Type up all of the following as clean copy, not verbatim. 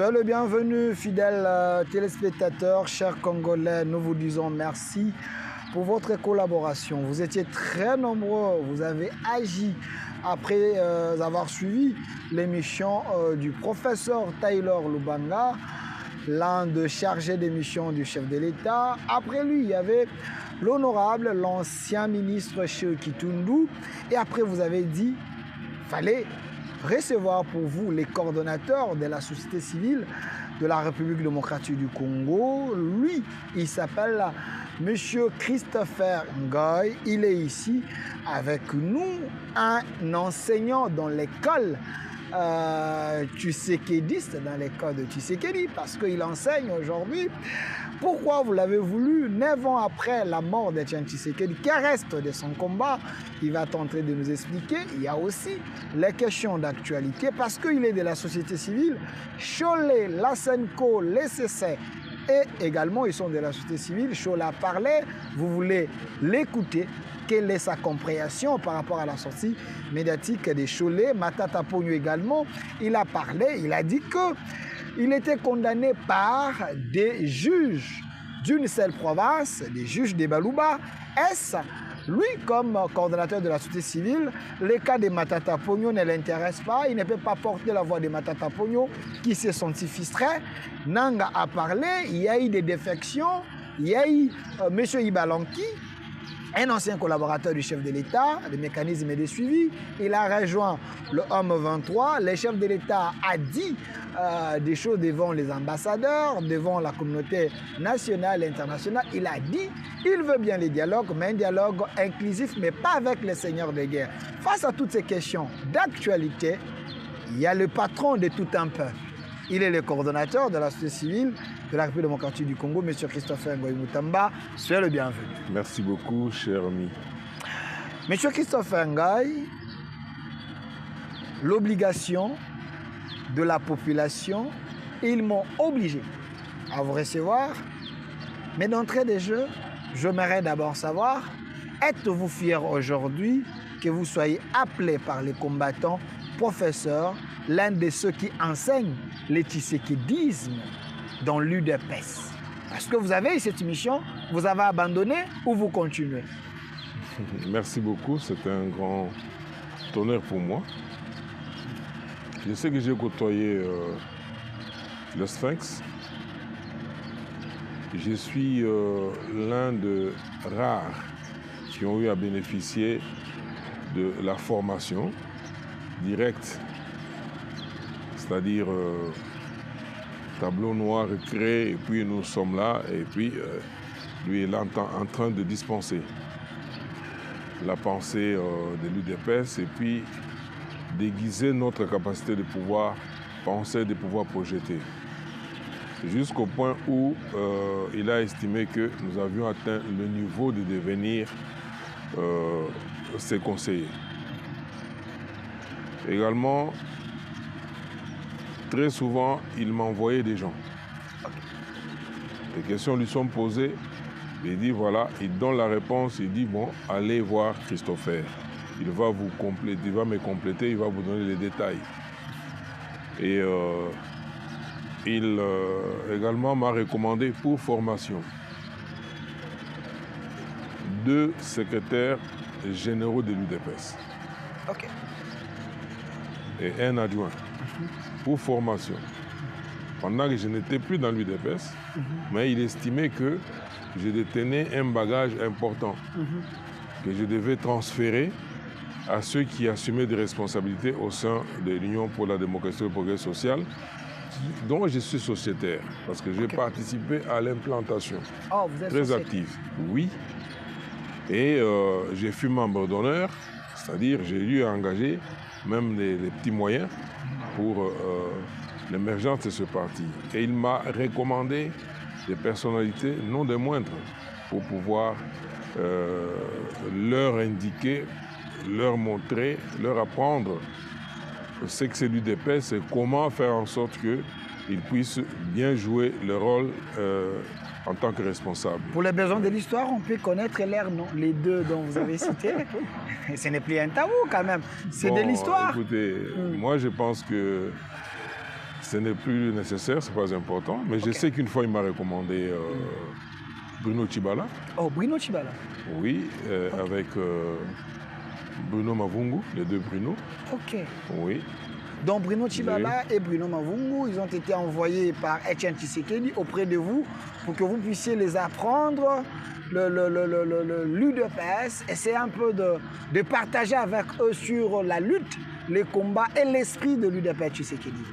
Soyez le bienvenu, fidèles téléspectateurs, chers Congolais. Nous vous disons merci pour votre collaboration. Vous étiez très nombreux, vous avez agi après avoir suivi l'émission du professeur Taylor Lubanga, l'un des chargés des missions du chef de l'État. Après lui, il y avait l'honorable, l'ancien ministre Cheikh Kitundu. Et après, vous avez dit, fallait recevoir pour vous les coordonnateurs de la société civile de la République démocratique du Congo. Lui, il s'appelle Monsieur Christopher Ngoy. Il est ici avec nous, un enseignant dans l'école tshisekédiste, dans l'école de Tshisekedi, parce qu'il enseigne aujourd'hui. Pourquoi vous l'avez voulu 9 ans après la mort d'Etienne Tshisekedi? Quel reste de son combat? Il va tenter de nous expliquer. Il y a aussi les questions d'actualité, parce qu'il est de la société civile. Cholet, Lasenko, l'ECC, et également ils sont de la société civile. Cholet a parlé, vous voulez l'écouter. Quelle est sa compréhension par rapport à la sortie médiatique des Cholet? Matata Pogno également, il a parlé, il a dit qu'il était condamné par des juges d'une seule province, des juges des Balouba. Est-ce lui, comme coordonnateur de la société civile, le cas de Matata Pogno ne l'intéresse pas. Il ne peut pas porter la voix de Matata Pogno qui s'est senti frustré. Nanga a parlé, il y a eu des défections, il y a eu M. Ibalanki, un ancien collaborateur du chef de l'État, des mécanismes de suivi. Il a rejoint le Homme 23. Le chef de l'État a dit des choses devant les ambassadeurs, devant la communauté nationale et internationale. Il a dit il veut bien les dialogues, mais un dialogue inclusif, mais pas avec les seigneurs de guerre. Face à toutes ces questions d'actualité, il y a le patron de tout un peuple. Il est le coordonnateur de la société civile de la République démocratique du Congo, M. Christopher Ngoy Mutamba. Soyez le bienvenu. Merci beaucoup, cher ami. M. Christopher Ngoy, l'obligation de la population, ils m'ont obligé à vous recevoir. Mais d'entrée de jeu, j'aimerais d'abord savoir, êtes-vous fier aujourd'hui que vous soyez appelé par les combattants professeurs, l'un de ceux qui enseignent le tshisékédisme dans l'UDPS? Parce que vous avez eu cette mission, vous avez abandonné ou vous continuez? Merci beaucoup, c'est un grand honneur pour moi. Je sais que j'ai côtoyé le Sphinx. Je suis l'un de rares qui ont eu à bénéficier de la formation directe, c'est-à-dire tableau noir créé, et puis nous sommes là, et puis lui est là en train de dispenser la pensée de l'UDPS, et puis déguiser notre capacité de pouvoir penser, de pouvoir projeter. Jusqu'au point où il a estimé que nous avions atteint le niveau de devenir ses conseillers. Également, très souvent, il m'envoyait des gens. Les questions lui sont posées. Il dit voilà, il donne la réponse, il dit bon, allez voir Christopher. Il va vous compléter, il va me compléter, il va vous donner les détails. Et il également m'a recommandé pour formation 2 secrétaires généraux de l'UDPS. Ok. Et un adjoint pour formation. Pendant que je n'étais plus dans l'UDPS, mais il estimait que je détenais un bagage important que je devais transférer à ceux qui assumaient des responsabilités au sein de l'Union pour la démocratie et le progrès social, dont je suis sociétaire, parce que j'ai participé à l'implantation. Oh, vous êtes très sociétaire. active, oui. Et j'ai fui membre d'honneur, c'est-à-dire j'ai eu à engager même les petits moyens pour l'émergence de ce parti. Et il m'a recommandé des personnalités non des moindres pour pouvoir leur indiquer, leur montrer, leur apprendre ce que c'est l'UDPS et comment faire en sorte qu'ils puissent bien jouer leur rôle en tant que responsable. Pour les besoins de l'histoire, on peut connaître leurs noms, les 2 dont vous avez cité. Ce n'est plus un tabou quand même, c'est de l'histoire. Écoutez, moi je pense que Ce n'est plus nécessaire, ce n'est pas important. Mais je sais qu'une fois, il m'a recommandé Bruno Tshibala. Oh, Bruno Tshibala. Oui, avec Bruno Mavungu, les deux Bruno. Ok. Oui. Donc Bruno Tshibala et Bruno Mavungu, ils ont été envoyés par Etienne Tshisekedi auprès de vous pour que vous puissiez les apprendre l'UDPS, essayer un peu de partager avec eux sur la lutte, les combats et l'esprit de l'UDPS Tshisekedi.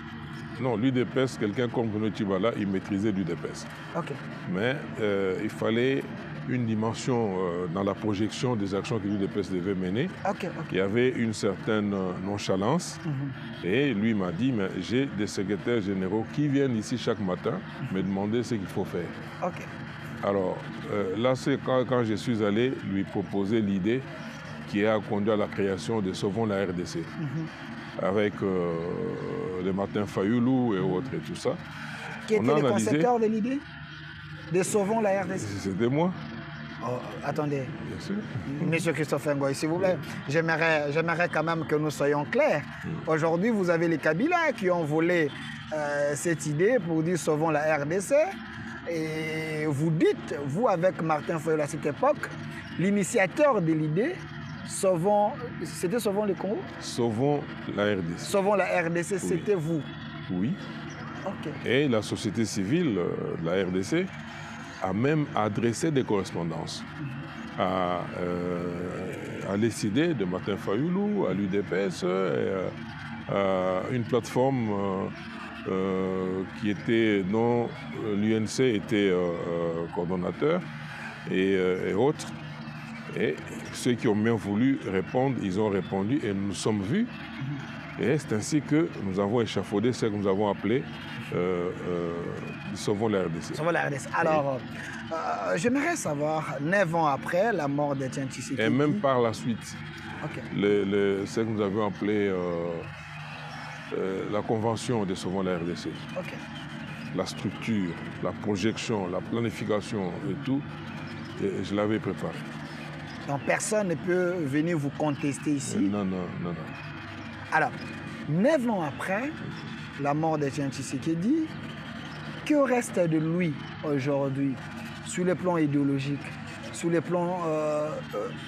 Non, l'UDPS, quelqu'un comme Bruno Tshibala, il maîtrisait l'UDPS. Ok. Mais il fallait une dimension dans la projection des actions que l'UDPS devait mener. Ok. Il y avait une certaine nonchalance. Et lui m'a dit, mais j'ai des secrétaires généraux qui viennent ici chaque matin me demander ce qu'il faut faire. Ok. Alors là, c'est quand je suis allé lui proposer l'idée qui a conduit à la création de Sauvons la RDC. Avec les Martin Fayoulou et autres et tout ça. Qui étaient les concepteurs de l'idée de Sauvons la RDC? C'était moi. Oh, attendez. Bien sûr. Monsieur Christophe Ngoy, s'il vous plaît, j'aimerais quand même que nous soyons clairs. Aujourd'hui, vous avez les Kabila qui ont volé cette idée pour dire Sauvons la RDC. Et vous dites, vous avec Martin Fayoulou à cette époque, l'initiateur de l'idée, c'était Sauvons le Congo? Sauvons la RDC. Sauvons la RDC, oui. C'était vous? Oui. Ok. Et la société civile de la RDC a même adressé des correspondances à l'ECD de Martin Fayoulou, à l'UDPS, à une plateforme dont l'UNC était coordonnateur et autres. Et ceux qui ont bien voulu répondre, ils ont répondu et nous nous sommes vus. Et c'est ainsi que nous avons échafaudé ce que nous avons appelé Sauvons la RDC. Sauvons la RDC. Alors, j'aimerais savoir, 9 ans après la mort d'Etienne Tshisekedi... Et même par la suite, ce que nous avions appelé la convention de Sauvons la RDC. La structure, la projection, la planification et tout, je l'avais préparé. Donc personne ne peut venir vous contester ici? Non. Alors, 9 ans après la mort d'Etienne Tshisekedi, que reste de lui aujourd'hui sur le plan idéologique, sur le plan...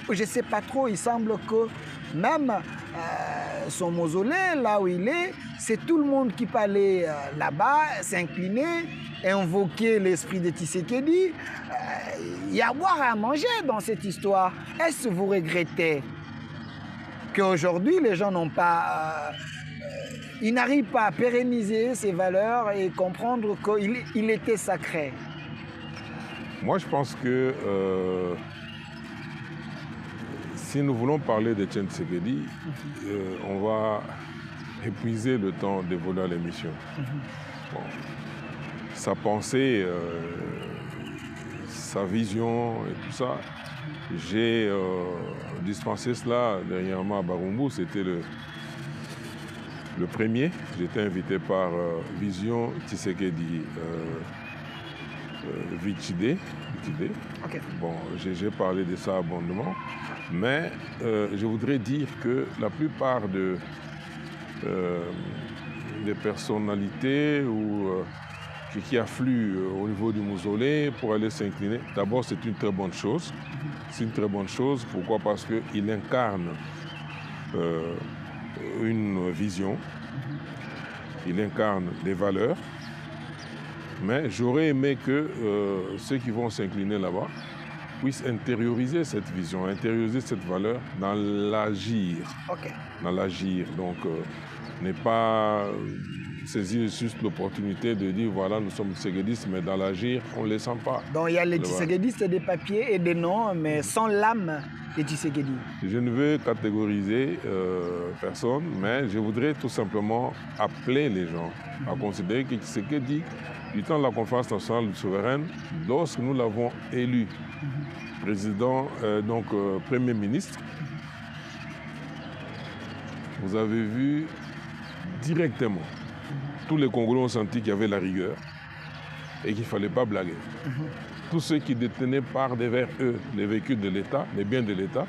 je ne sais pas trop, il semble que même son mausolée, là où il est, c'est tout le monde qui peut aller là-bas, s'incliner, invoquer l'esprit de Tshisekedi. Il y a à boire et à manger dans cette histoire. Est-ce que vous regrettez qu'aujourd'hui, les gens n'ont pas... ils n'arrivent pas à pérenniser ces valeurs et comprendre qu'il était sacré? Moi, je pense que si nous voulons parler d'Etienne Tshisekedi, on va épuiser le temps dévolé à l'émission. Bon. Sa pensée, sa vision et tout ça, j'ai dispensé cela dernièrement à Barumbu, c'était le premier. J'étais invité par Vision Tshisekedi Vichide. Okay. Bon, j'ai parlé de ça abondamment, mais je voudrais dire que la plupart des personnalités qui affluent au niveau du mausolée pour aller s'incliner, d'abord c'est une très bonne chose. C'est une très bonne chose, pourquoi? Parce qu'il incarne une vision, il incarne des valeurs, mais j'aurais aimé que ceux qui vont s'incliner là-bas puissent intérioriser cette vision, intérioriser cette valeur dans l'agir. Dans l'agir, donc n'est pas saisir juste l'opportunité de dire voilà, nous sommes tshiséguédistes, mais dans l'agir, on ne les sent pas. Donc il y a les tshiséguédistes des papiers et des noms, mais sans l'âme des Tshisekedi. Je ne veux catégoriser personne, mais je voudrais tout simplement appeler les gens à considérer que Tshisekedi, du temps de la conférence nationale souveraine, lorsque nous l'avons élu président, premier ministre, vous avez vu directement, tous les Congolais ont senti qu'il y avait la rigueur et qu'il ne fallait pas blaguer. Tous ceux qui détenaient par devers eux les véhicules de l'État, les biens de l'État,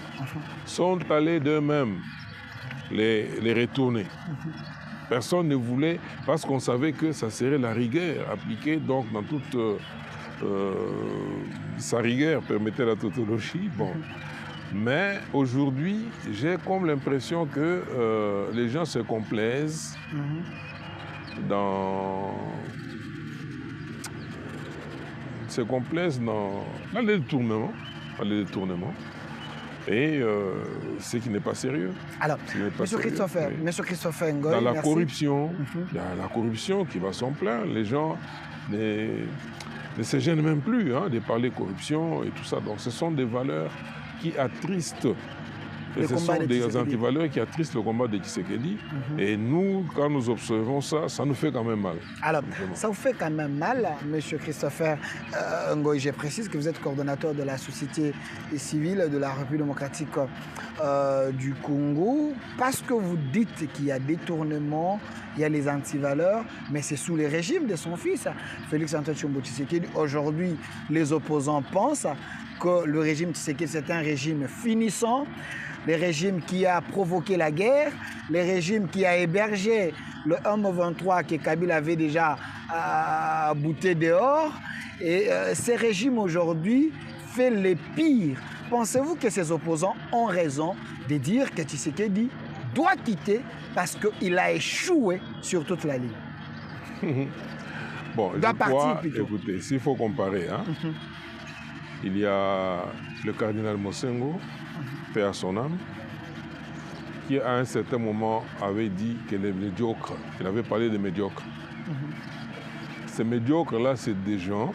sont allés d'eux-mêmes les retourner. Personne ne voulait, parce qu'on savait que ça serait la rigueur appliquée donc dans toute sa rigueur permettait la tautologie. Bon. Mais aujourd'hui, j'ai comme l'impression que les gens se complaisent dans les détournements. Et ce qui n'est pas sérieux. Alors, Monsieur Christopher Ngoy, dans la merci. corruption, il y a la corruption qui va s'en plaindre. Les gens ne se gênent même plus de parler corruption et tout ça. Donc ce sont des valeurs qui attristent. Et ce sont des antivaleurs qui attristent le combat de Tshisekedi. Et nous, quand nous observons ça, ça nous fait quand même mal. Alors, ça vous fait quand même mal, Monsieur Christopher Ngoy. Je précise que vous êtes coordonnateur de la société civile de la République démocratique du Congo, parce que vous dites qu'il y a détournement, il y a les antivaleurs, mais c'est sous le régime de son fils, Félix-Antoine Tshisekedi. Aujourd'hui, les opposants pensent que le régime Tshisekedi, c'est un régime finissant, le régime qui a provoqué la guerre, le régime qui a hébergé le M23 que Kabila avait déjà bouté dehors. Et ce régime aujourd'hui fait le pire. Pensez-vous que ces opposants ont raison de dire que Tshisekedi doit quitter parce qu'il a échoué sur toute la ligne? Bon, écoutez, s'il faut comparer, il y a le cardinal Mosengo, paix à son âme, qui à un certain moment avait dit que les médiocres, il avait parlé des médiocres. Ces médiocres-là, c'est des gens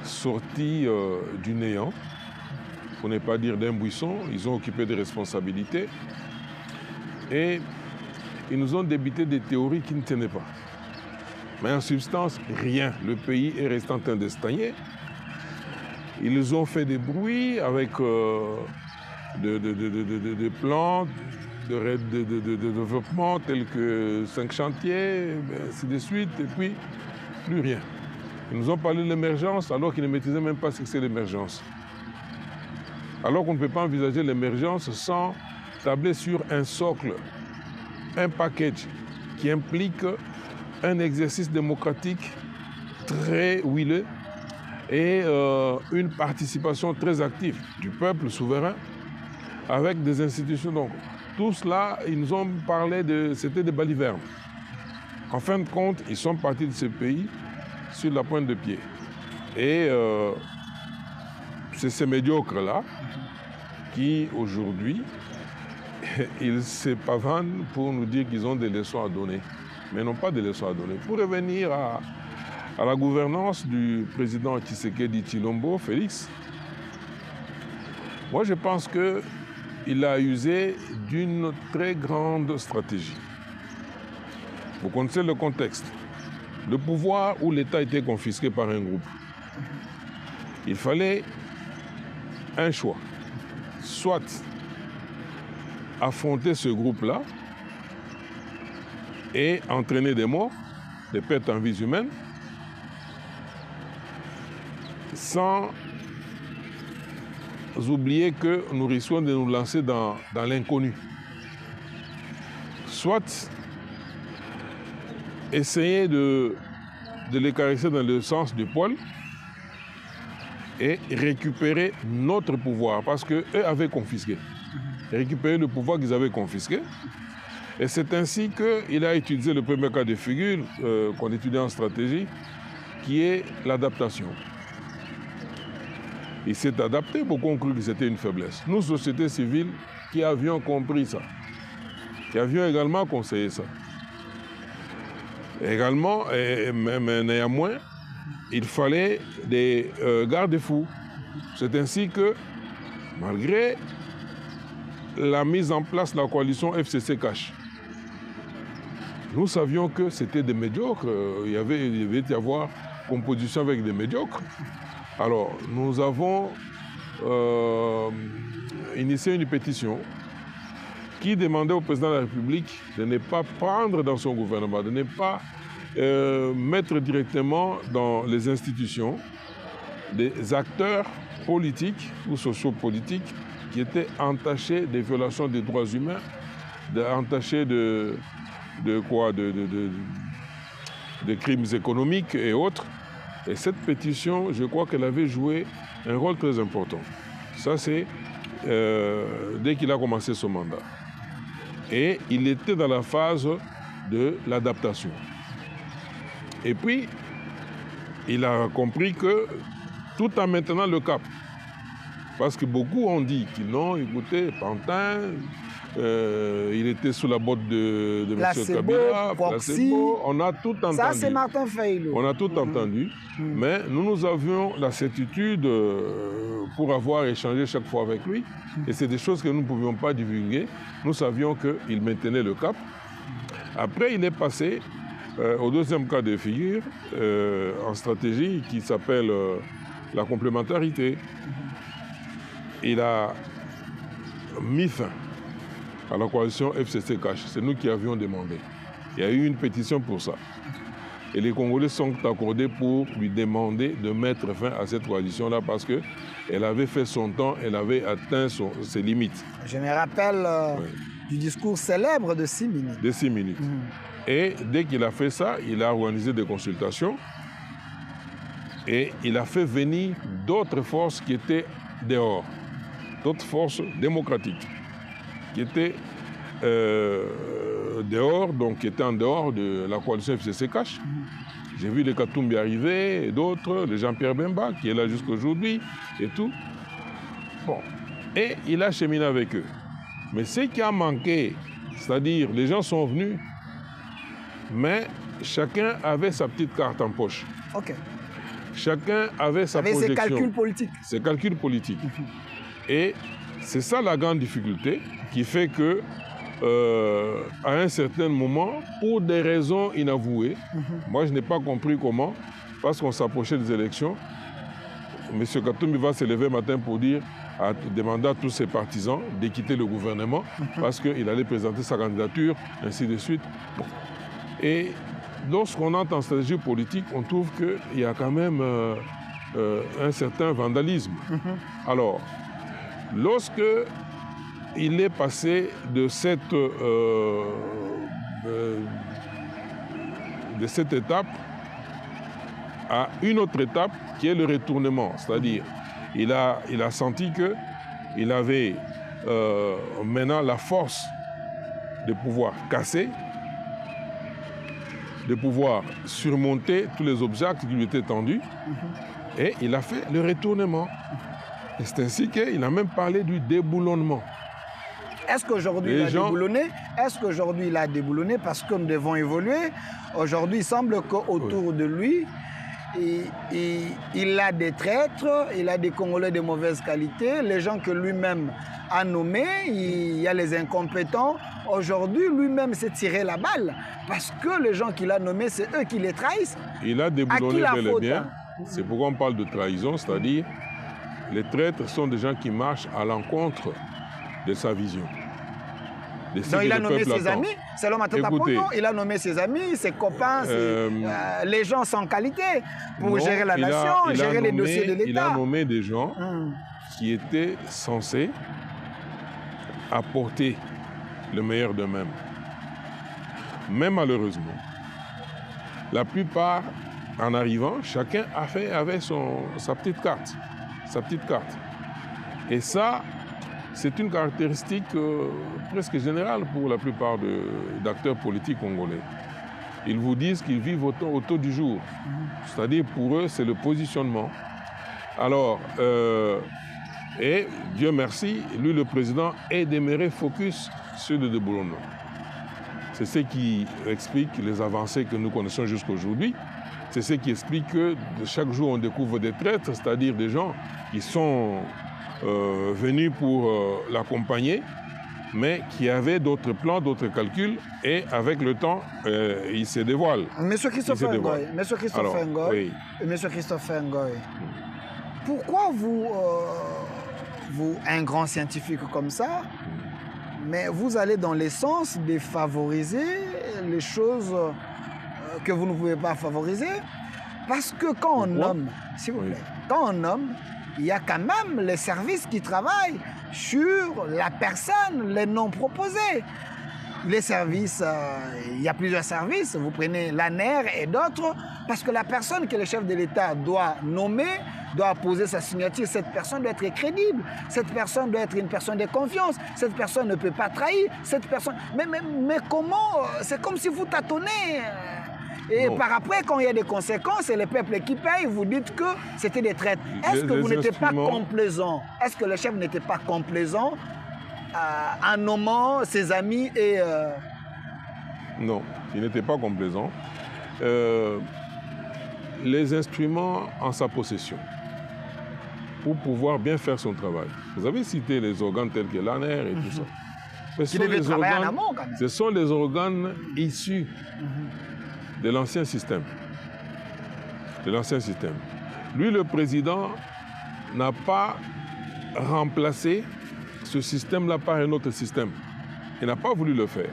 sortis du néant, pour ne pas dire d'un buisson. Ils ont occupé des responsabilités et ils nous ont débité des théories qui ne tenaient pas. Mais en substance, rien. Le pays est resté en train de stagner. Ils ont fait des bruits avec des plans de développement tels que 5 chantiers, ainsi de suite, et puis plus rien. Ils nous ont parlé de l'émergence alors qu'ils ne maîtrisaient même pas ce que c'est l'émergence. Alors qu'on ne peut pas envisager l'émergence sans tabler sur un socle, un package qui implique un exercice démocratique très huilé et une participation très active du peuple souverain avec des institutions. Donc, tout cela, ils nous ont parlé c'était des balivernes. En fin de compte, ils sont partis de ce pays sur la pointe de pied. Et c'est ces médiocres-là qui, aujourd'hui, ils se pavanent pour nous dire qu'ils ont des leçons à donner, mais non pas des leçons à donner. Pour revenir à la gouvernance du président Tshisekedi Tshilombo, Félix, moi je pense qu'il a usé d'une très grande stratégie. Vous connaissez le contexte. Le pouvoir où l'État était confisqué par un groupe. Il fallait un choix. Soit affronter ce groupe-là et entraîner des morts, des pertes en vies humaines, sans oublier que nous risquons de nous lancer dans l'inconnu. Soit essayer de les caresser dans le sens du poil et récupérer notre pouvoir, parce qu'eux avaient confisqué. Récupérer le pouvoir qu'ils avaient confisqué. Et c'est ainsi qu'il a utilisé le premier cas de figure qu'on étudie en stratégie, qui est l'adaptation. Il s'est adapté pour conclure que c'était une faiblesse. Nous, société civile, qui avions compris ça, qui avions également conseillé ça. Également, mais néanmoins, il fallait des garde-fous. C'est ainsi que, malgré la mise en place de la coalition FCC-Cash, nous savions que c'était des médiocres. Il devait y avoir composition avec des médiocres. Alors, nous avons initié une pétition qui demandait au président de la République de ne pas prendre dans son gouvernement, de ne pas mettre directement dans les institutions des acteurs politiques ou sociopolitiques qui étaient entachés des violations des droits humains, entachés de crimes économiques et autres. Et cette pétition, je crois qu'elle avait joué un rôle très important. Ça, c'est dès qu'il a commencé son mandat. Et il était dans la phase de l'adaptation. Et puis, il a compris que tout en maintenant le cap, parce que beaucoup ont dit qu'ils n'ont écouté Pantin, il était sous la botte de M. Kabila, placebo, on a tout entendu. Ça, c'est Martin Fayulu. On a tout entendu, mais nous avions la certitude, pour avoir échangé chaque fois avec lui, et c'est des choses que nous ne pouvions pas divulguer, nous savions qu'il maintenait le cap. Après, il est passé au deuxième cas de figure, en stratégie, qui s'appelle la complémentarité. Il a mis fin à la coalition FCC-Cash. C'est nous qui avions demandé. Il y a eu une pétition pour ça. Et les Congolais sont accordés pour lui demander de mettre fin à cette coalition-là parce qu'elle avait fait son temps, elle avait atteint ses limites. Je me rappelle du discours célèbre de 6 minutes. De 6 minutes. Et dès qu'il a fait ça, il a organisé des consultations et il a fait venir d'autres forces qui étaient dehors, d'autres forces démocratiques qui étaient dehors, donc qui étaient en dehors de la coalition FCC-Cash. J'ai vu les Katumbi arriver et d'autres, le Jean-Pierre Bemba qui est là jusqu'aujourd'hui et tout. Bon. Et il a cheminé avec eux. Mais ce qui a manqué, c'est-à-dire les gens sont venus, mais chacun avait sa petite carte en poche. OK. Chacun avait sa projection. Ses calculs politiques. Ses calculs politiques. Et c'est ça la grande difficulté qui fait que, à un certain moment, pour des raisons inavouées, moi je n'ai pas compris comment, parce qu'on s'approchait des élections, M. Katumbi va se lever matin pour demander à tous ses partisans de quitter le gouvernement parce qu'il allait présenter sa candidature, ainsi de suite. Bon. Et lorsqu'on entre en stratégie politique, on trouve qu'il y a quand même un certain vandalisme. Alors, lorsque il est passé de cette étape à une autre étape qui est le retournement, c'est-à-dire il a senti qu'il avait maintenant la force de pouvoir casser, de pouvoir surmonter tous les obstacles qui lui étaient tendus, et il a fait le retournement. Et c'est ainsi qu'il a même parlé du déboulonnement. Est-ce qu'aujourd'hui il a déboulonné? Est-ce qu'aujourd'hui il a déboulonné parce que nous devons évoluer? Aujourd'hui, il semble qu'autour de lui, il a des traîtres, il a des Congolais de mauvaise qualité, les gens que lui-même a nommés, il y a les incompétents. Aujourd'hui, lui-même s'est tiré la balle parce que les gens qu'il a nommés, c'est eux qui les trahissent. Il a déboulonné bel et bien. C'est pourquoi on parle de trahison, c'est-à-dire les traîtres sont des gens qui marchent à l'encontre de sa vision. Donc il a nommé ses amis, c'est l'homme à Tata Ponyo, il a nommé ses amis, ses copains, les gens sans qualité pour gérer la nation, gérer les dossiers de l'État. Il a nommé des gens qui étaient censés apporter le meilleur d'eux-mêmes. Mais malheureusement, la plupart, en arrivant, chacun avait sa petite carte. Et ça, c'est une caractéristique presque générale pour la plupart d'acteurs politiques congolais. Ils vous disent qu'ils vivent au taux du jour. C'est-à-dire, pour eux, c'est le positionnement. Alors, et Dieu merci, lui, le président, est demeuré focus sur le déboulonnement. C'est ce qui explique les avancées que nous connaissons jusqu'aujourd'hui. C'est ce qui explique que chaque jour, on découvre des traîtres, c'est-à-dire des gens qui sont venus pour l'accompagner, mais qui avaient d'autres plans, d'autres calculs, et avec le temps, ils se dévoilent. Monsieur Christophe Ngoy, pourquoi vous, un grand scientifique comme ça, mais vous allez dans le sens de favoriser les choses que vous ne pouvez pas favoriser? Parce que quand on nomme, s'il vous plaît, quand on nomme, il y a quand même les services qui travaillent sur la personne, les noms proposés. les services, il y a plusieurs services. Vous prenez l'ANER et d'autres, parce que la personne que le chef de l'État doit nommer, doit poser sa signature. Cette personne doit être crédible. Cette personne doit être une personne de confiance. Cette personne ne peut pas trahir. Cette personne... Mais comment? C'est comme si vous tâtonnez. Et non. par après, quand il y a des conséquences, c'est le peuple qui paye, vous dites que c'était des traites. Est-ce que vous n'étiez pas complaisant? Est-ce que le chef n'était pas complaisant en nommant ses amis et... Non, il n'était pas complaisant. Les instruments en sa possession pour pouvoir bien faire son travail. Vous avez cité les organes tels que l'ANER et tout ça. Mais Qui devaient travailler en amont, quand même. Ce sont des organes issus de l'ancien système. Lui, le président, n'a pas remplacé ce système-là par un autre système. Il n'a pas voulu le faire.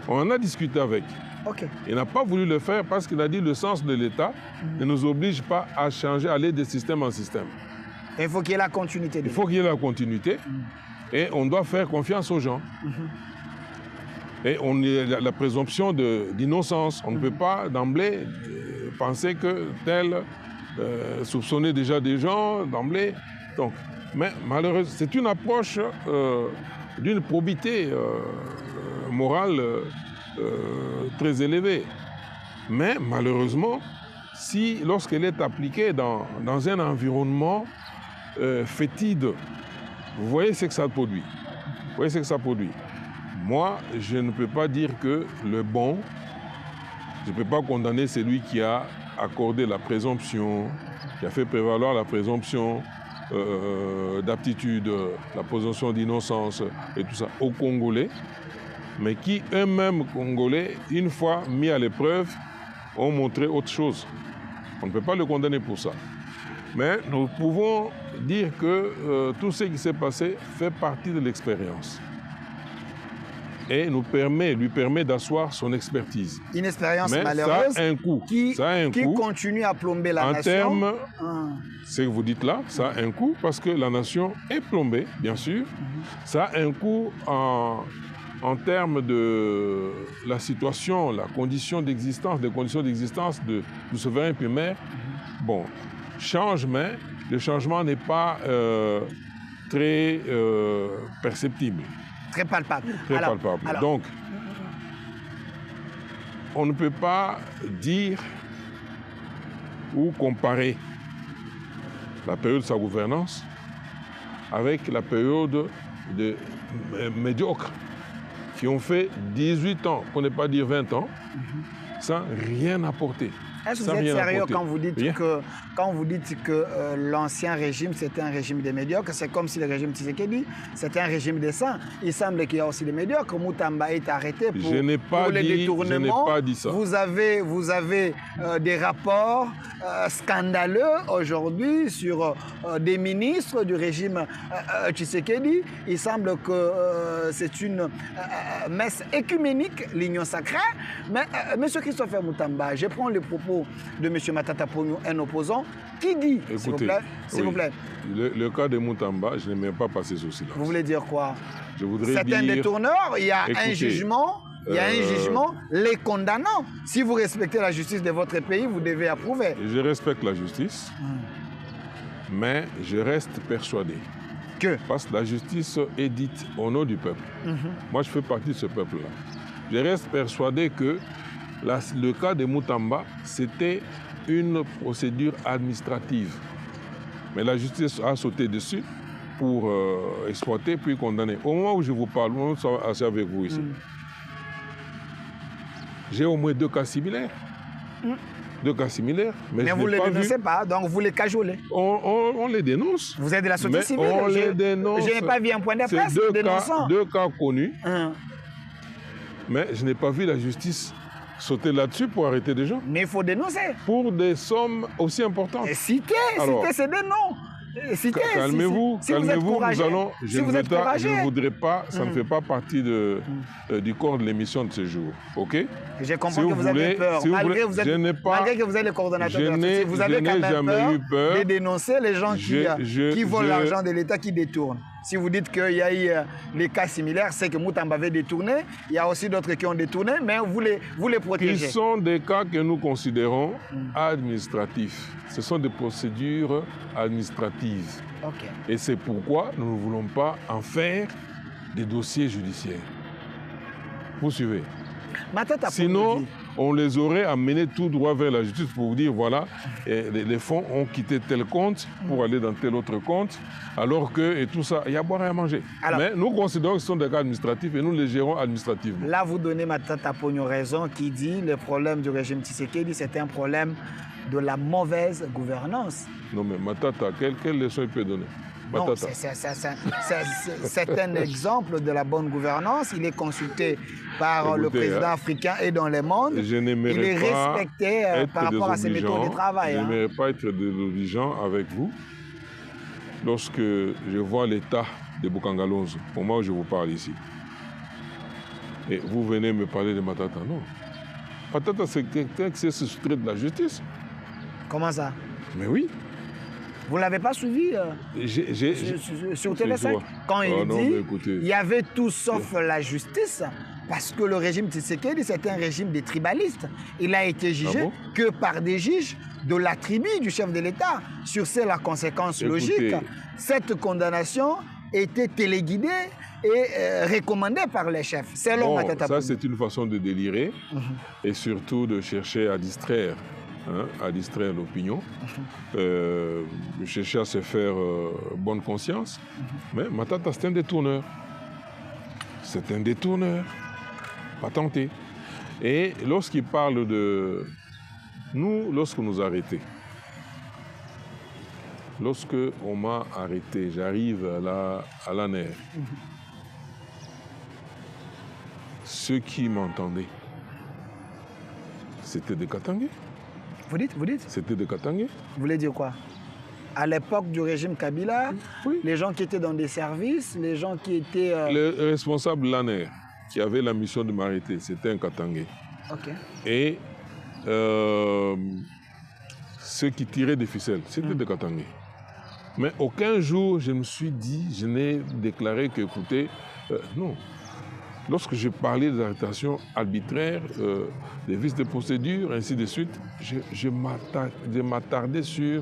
On en a discuté avec. Okay. Il n'a pas voulu le faire parce qu'il a dit le sens de l'État ne nous oblige pas à changer, à aller de système en système. Il faut qu'il y ait la continuité. Il faut qu'il y ait la continuité et on doit faire confiance aux gens. Et on a la présomption d'innocence. On ne peut pas d'emblée penser que tel soupçonnait déjà des gens d'emblée. Donc, mais malheureusement, c'est une approche d'une probité morale très élevée. Mais malheureusement, lorsqu'elle est appliquée dans un environnement fétide, vous voyez ce que ça produit. Moi, je ne peux pas dire que le bon, je ne peux pas condamner celui qui a accordé la présomption, qui a fait prévaloir la présomption d'aptitude, la présomption d'innocence et tout ça aux Congolais, mais qui eux-mêmes, Congolais, une fois mis à l'épreuve, ont montré autre chose. On ne peut pas le condamner pour ça. Mais nous pouvons dire que tout ce qui s'est passé fait partie de l'expérience et lui permet d'asseoir son expertise. Une expérience mais malheureuse ça a un coût. qui continue à plomber la nation. En termes, ce que vous dites là, ça a un coût parce que la nation est plombée, bien sûr. Ça a un coût en termes de la situation, la condition d'existence, des conditions d'existence du souverain primaire. Bon, change, mais le changement n'est pas très perceptible. Très palpable. Alors, donc, on ne peut pas dire ou comparer la période de sa gouvernance avec la période de médiocre qui ont fait 18 ans, pour ne pas dire 20 ans, sans rien apporter. Est-ce que vous êtes sérieux quand vous dites que l'ancien régime, c'était un régime des médiocres? C'est comme si le régime Tshisekedi, c'était un régime des saints. Il semble qu'il y a aussi des médiocres. Moutamba est arrêté pour les détournements. Je n'ai pas dit ça. Vous avez des rapports scandaleux aujourd'hui sur des ministres du régime Tshisekedi. Il semble que c'est une messe écuménique, l'union sacrée. Mais M. Christopher Moutamba, je prends le propos de M. Matata Ponyo, un opposant, qui dit, s'il vous plaît, le cas de Moutamba, je n'aime pas passer sous silence. Vous voulez dire quoi? Je voudrais dire... C'est un détourneur, il y a un jugement, les condamnant. Si vous respectez la justice de votre pays, vous devez approuver. Je respecte la justice, mais je reste persuadé que parce que la justice est dite au nom du peuple. Moi, je fais partie de ce peuple-là. Je reste persuadé que le cas de Moutamba, c'était une procédure administrative. Mais la justice a sauté dessus pour exploiter, puis condamner. Au moment où je vous parle, au moment où je suis assis avec vous ici, j'ai au moins 2 cas similaires. 2 cas similaires, mais vous ne les dénoncez pas, donc vous les cajolez. On les dénonce. Vous êtes de la société civile. On les dénonce. Je n'ai pas vu un point de presse dénonçant. 2 cas connus, mais je n'ai pas vu la justice sauter là-dessus pour arrêter des gens. Mais il faut dénoncer. Pour des sommes aussi importantes. Citez ces des noms. Calmez-vous, si vous êtes courageux, je ne voudrais pas, ça ne fait pas partie du corps de l'émission de ce jour. OK? Je comprends que vous avez peur. Malgré que vous êtes le coordonnateur de la société, vous avez quand même peur de dénoncer les gens qui volent l'argent de l'État, qui détournent. Si vous dites qu'il y a eu des cas similaires, c'est que Moutamba avait détourné. Il y a aussi d'autres qui ont détourné, mais vous les protégez. Ils sont des cas que nous considérons administratifs. Ce sont des procédures administratives. Okay. Et c'est pourquoi nous ne voulons pas en faire des dossiers judiciaires. Vous suivez? Sinon, on les aurait amenés tout droit vers la justice pour vous dire, voilà, les fonds ont quitté tel compte pour aller dans tel autre compte, alors que, et tout ça, il y a à boire et à manger. Alors, mais nous considérons que ce sont des cas administratifs et nous les gérons administrativement. Là, vous donnez Matata Pogno raison qui dit le problème du régime Tshisekedi, c'est un problème de la mauvaise gouvernance. Non, mais Matata, quelle leçon il peut donner? Non, c'est un exemple de la bonne gouvernance. Il est consulté par le président africain et dans le monde. Il est respecté par rapport à ses méthodes de travail. Je n'aimerais pas être désobligeant avec vous lorsque je vois l'état de Bukangalonzo, au moment où je vous parle ici. Et vous venez me parler de Matata. Non. Matata, c'est quelqu'un qui s'est soustrait de la justice. Comment ça? Mais oui. Vous ne l'avez pas suivi sur TV5 quand il dit il y avait tout sauf la justice parce que le régime Tshisekedi, c'était un régime des tribalistes. Il a été jugé que par des juges de la tribu du chef de l'État. Sur c'est la conséquence logique. Cette condamnation était téléguidée et recommandée par les chefs. Selon Matata Pogno. Ça, c'est une façon de délirer et surtout de chercher à distraire. À distraire l'opinion, chercher à se faire bonne conscience. Mais Matata, c'est un détourneur. C'est un détourneur. Pas tenté. Et lorsqu'il parle de nous, lorsqu'on nous a arrêtés, lorsqu'on m'a arrêté, j'arrive à l'ANER, ceux qui m'entendaient, c'était des Katangais. Vous dites? C'était de Katangais. Vous voulez dire quoi? À l'époque du régime Kabila, les gens qui étaient dans des services, les gens qui étaient... Le responsable de l'ANER, qui avait la mission de m'arrêter, c'était un Katangais. Okay. Et ceux qui tiraient des ficelles, c'était des Katangais. Mais aucun jour, je me suis dit, je n'ai déclaré que, écoutez, non. Lorsque je parlais des arrestations arbitraires, des vices de procédure, ainsi de suite, je m'attardais sur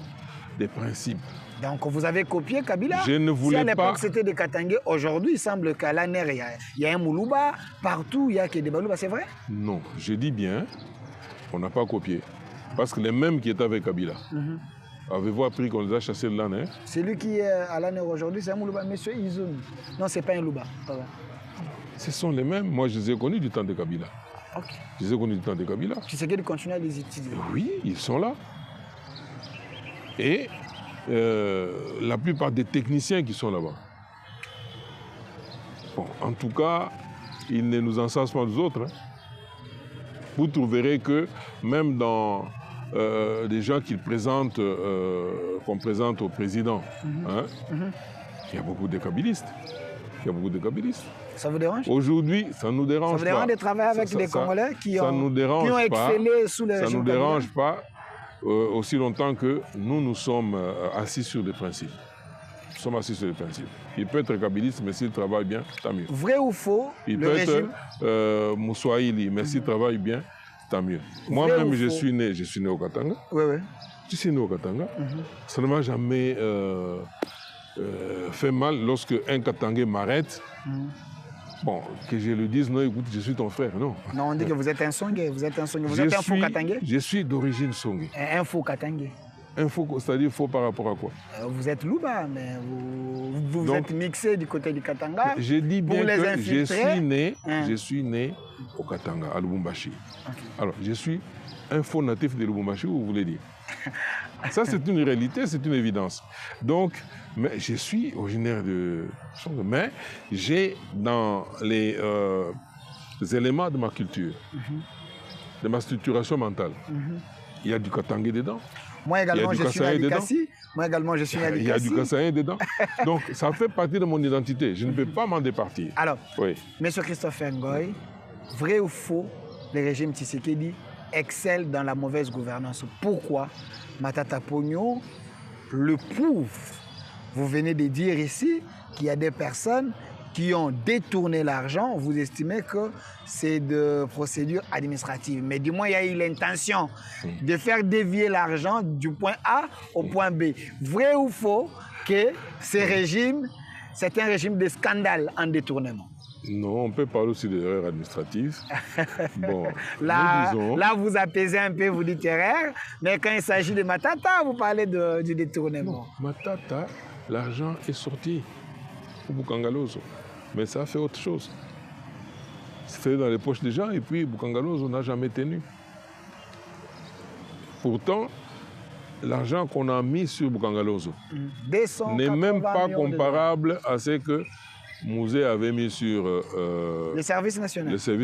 des principes. Donc vous avez copié Kabila? Je ne voulais pas... Si à l'époque c'était des Katangais, aujourd'hui il semble qu'à l'ANER, il y a un Moulouba, partout il y a que des Balouba, c'est vrai? Non, je dis bien, on n'a pas copié. Parce que les mêmes qui étaient avec Kabila, avez-vous appris qu'on les a chassés de l'ANER? Celui qui est à l'ANER aujourd'hui, c'est un Moulouba, monsieur Izoun. Non, c'est pas un Louba. Ce sont les mêmes. Moi, je les ai connus du temps de Kabila. Okay. Je les ai connus du temps de Kabila. Tu sais qu'ils continuent à les utiliser? Oui, ils sont là. Et la plupart des techniciens qui sont là-bas. Bon, en tout cas, ils ne nous encensent pas nous autres. Vous trouverez que même dans des gens qu'on présente au président, il y a beaucoup de kabylistes. Ça vous dérange? Aujourd'hui, ça ne nous dérange pas. Ça vous dérange de travailler avec des Congolais qui ont excellé sous les régimes? Ça ne nous dérange pas aussi longtemps que nous sommes assis sur des principes. Nous sommes assis sur des principes. Il peut être kabyliste, mais s'il travaille bien, tant mieux. Vrai ou faux? Il peut être Moussoaïli, mais s'il travaille bien, tant mieux. Moi-même, je suis né au Katanga. Oui. Je suis né au Katanga. Ça ne m'a jamais... fait mal lorsque un Katangais m'arrête. Bon, que je lui dise, non, écoute, je suis ton frère, non. Non, on dit que vous êtes un Songé, vous êtes un faux Katangais? Je suis d'origine Songé. Un faux Katangais? Un faux, c'est-à-dire faux par rapport à quoi? Vous êtes Louba, mais vous êtes mixé du côté du Katanga. Je dis bien que je suis né au Katanga, à Lubumbashi. Okay. Alors, je suis un faux natif de Lubumbashi, vous voulez dire? Ça, c'est une réalité, c'est une évidence. Donc, mais je suis originaire de... Mais j'ai dans les éléments de ma culture, de ma structuration mentale, il y a du Katangais dedans. Moi également, je suis né à Likasi. Il y a du Kassaïen dedans. Donc, ça fait partie de mon identité. Je ne peux pas m'en départir. Alors, Monsieur Christopher Ngoy, vrai ou faux, le régime Tshisekedi excelle dans la mauvaise gouvernance? Pourquoi Matata Pogno le prouve Vous venez de dire ici qu'il y a des personnes qui ont détourné l'argent. Vous estimez que c'est de procédure administrative. Mais du moins, il y a eu l'intention de faire dévier l'argent du point A au point B. Vrai ou faux que c'est un régime de scandale en détournement? Non, on peut parler aussi d'erreur administrative. Bon, là, disons... là, vous apaisez un peu, vous dites erreur, mais quand il s'agit de Matata, vous parlez du détournement. Non, Matata, l'argent est sorti pour Bukangalozo, mais ça a fait autre chose. C'est fait dans les poches des gens et puis Bukangalozo n'a jamais tenu. Pourtant, l'argent qu'on a mis sur Bukangalozo n'est même pas comparable à ce que Mouzé avait mis sur le service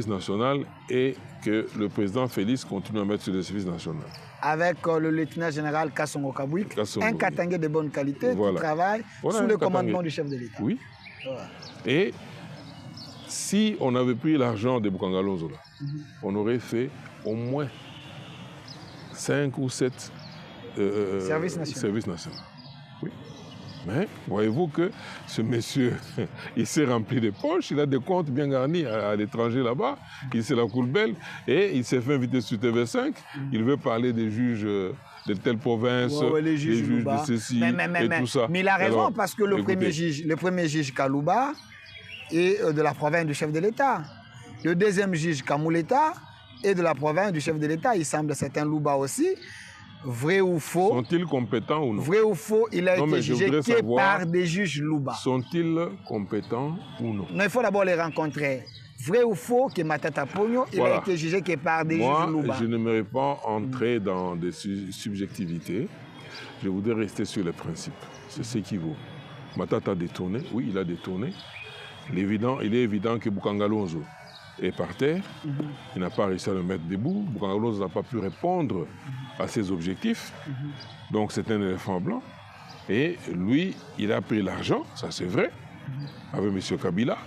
national et que le président Félix continue à mettre sur le service national. Avec le lieutenant général Kassongo Kabouik, un Katangé de bonne qualité qui travaille sous le commandement du chef de l'État. Oui. Ouais. Et si on avait pris l'argent de Bukangalozo, on aurait fait au moins 5 ou 7 services nationaux. Oui. Mais voyez-vous que ce monsieur, il s'est rempli de poches, il a des comptes bien garnis à l'étranger là-bas, il s'est la coule belle et il s'est fait inviter sur TV5. Il veut parler des juges de telle province, les juges de ceci et tout ça. Mais il a raison. Alors, parce que le premier juge Kalouba est de la province du chef de l'État. Le deuxième juge Kamouleta est de la province du chef de l'État. Il semble certain Louba aussi. Vrai ou faux? Sont-ils compétents ou non? Vrai ou faux, il a été jugé que par des juges Louba. Sont-ils compétents ou non? Non, il faut d'abord les rencontrer. Vrai ou faux que Matata Pogno, il a été jugé que par des juges Louba? Moi, je n'aimerais pas entrer dans des subjectivités. Je voudrais rester sur les principes. C'est ce qui vaut. Matata a détourné. Oui, il a détourné. Il est évident que Bukangalozo est par terre. Il n'a pas réussi à le mettre debout. Bukangalozo n'a pas pu répondre à ses objectifs. Donc c'est un éléphant blanc. Et lui, il a pris l'argent, ça c'est vrai, avec M. Kabila.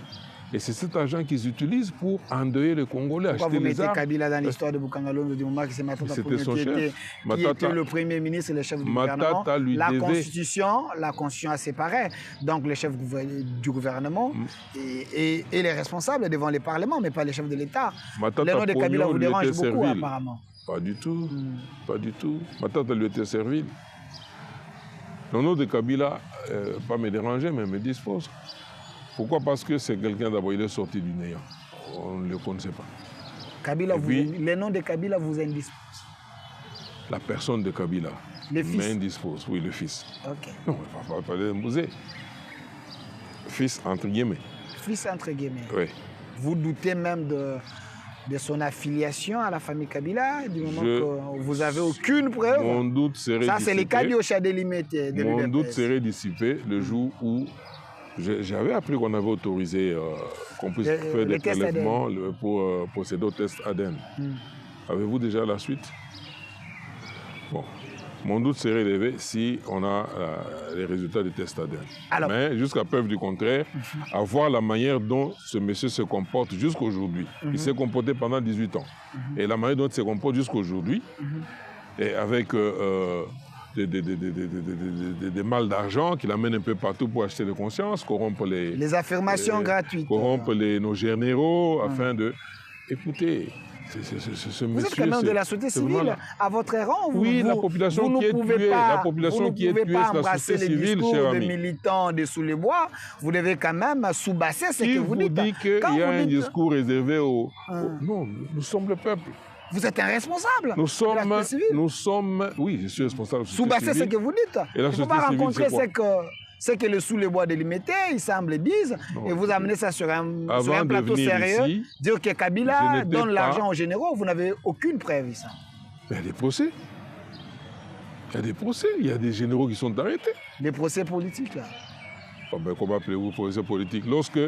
Et c'est cet argent qu'ils utilisent pour endeuiller les Congolais, pourquoi acheter les armes. Pourquoi vous mettez Kabila dans l'histoire de Bukangalozo du moment que c'est Matata Pogno qui était le premier ministre et le chef du gouvernement? La Constitution a séparé donc le chef du gouvernement et les responsables devant le Parlement, mais pas les chefs de l'État. Le nom de Kabila vous dérange beaucoup apparemment. Pas du tout, pas du tout. Matata lui était servile. Le nom de Kabila, pas me déranger, mais me dispose. Pourquoi? Parce que c'est quelqu'un d'abord, il est sorti du néant. On ne le connaissait pas. Kabila, le nom de Kabila vous indispose? La personne de Kabila m'indispose, oui, le fils. Ok. Non, on ne va pas parler de Mouzé. Fils entre guillemets. Fils entre guillemets. Oui. Vous doutez même de son affiliation à la famille Kabila, du moment que vous n'avez aucune preuve? Mon doute serait dissipé. Ça, c'est le cas du Ochadé limité. Mon doute serait dissipé le jour où j'avais appris qu'on avait autorisé qu'on puisse faire des prélèvements pour procéder au test ADN. Avez-vous déjà la suite? Bon. Mon doute serait élevé si on a les résultats du test ADN. Alors, mais jusqu'à preuve du contraire, à voir la manière dont ce monsieur se comporte jusqu'aujourd'hui. Il s'est comporté pendant 18 ans. Et la manière dont il se comporte jusqu'aujourd'hui, et avec des mal d'argent qu'il amène un peu partout pour acheter de conscience, corrompre les affirmations gratuites. Corrompre nos généraux afin de... Écoutez... Vous êtes quand même de la société civile à votre rang. Oui, la population qui est tuée, la population qui est tuée, c'est la société civile, cher ami. Les militants de sous les bois, vous devez quand même sous-basser ce que vous dites. Qui vous dit qu'il y a un discours réservé aux... Non, nous sommes le peuple. Vous êtes un responsable. Nous sommes... Oui, je suis responsable de la société civile. Sous-basser ce que vous dites. Il ne faut pas rencontrer ce que le sous les bois délimité, il semble disent, et vous amenez ça sur un plateau sérieux, ici, dire que Kabila donne l'argent aux généraux, vous n'avez aucune preuve ici. Il y a des procès. Il y a des procès, il y a des généraux qui sont arrêtés. Des procès politiques, là. Oh ben, comment appelez-vous procès politiques? Lorsque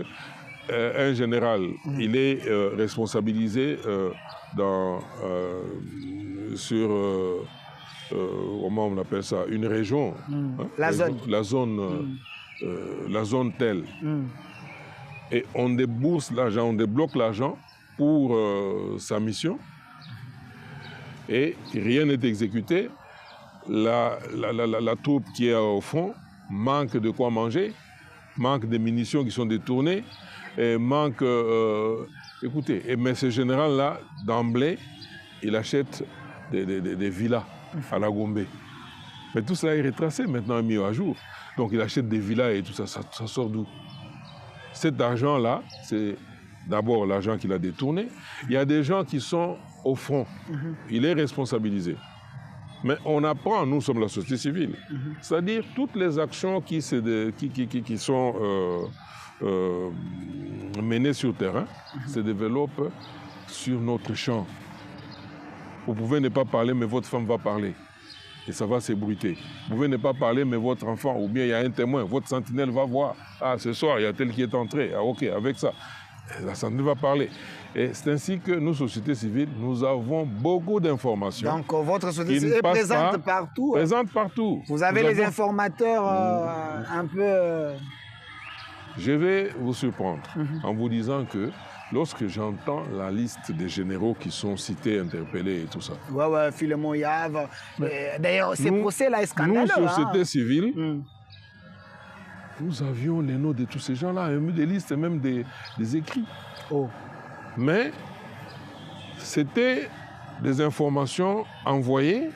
un général, il est responsabilisé sur... comment on appelle ça, une région, la zone telle. Et on débourse l'argent, on débloque l'argent pour sa mission et rien n'est exécuté. La troupe qui est au front manque de quoi manger, manque de munitions qui sont détournées, et manque... écoutez, mais ce général-là, d'emblée, il achète des villas à la Gombe. Mais tout cela est retracé maintenant, mis à jour. Donc il achète des villas et tout ça, ça sort d'où? Cet argent-là, c'est d'abord l'argent qu'il a détourné. Il y a des gens qui sont au front. Il est responsabilisé. Mais on apprend, nous sommes la société civile, c'est-à-dire toutes les actions qui sont menées sur le terrain se développent sur notre champ. Vous pouvez ne pas parler, mais votre femme va parler. Et ça va s'ébruiter. Vous pouvez ne pas parler, mais votre enfant, ou bien il y a un témoin, votre sentinelle va voir. Ah, ce soir, il y a tel qui est entré. Ah, ok, avec ça. La sentinelle va parler. Et c'est ainsi que nous, sociétés civiles, nous avons beaucoup d'informations. Donc, votre société civile est présente partout. Présente partout. Vous avez les informateurs un peu... Je vais vous surprendre en vous disant que lorsque j'entends la liste des généraux qui sont cités, interpellés et tout ça. Ouais, Philemon Yave. D'ailleurs, ces procès-là, est scandaleux. Nous, société civile, nous avions les noms de tous ces gens-là, des listes et même des écrits. Oh. Mais c'était des informations envoyées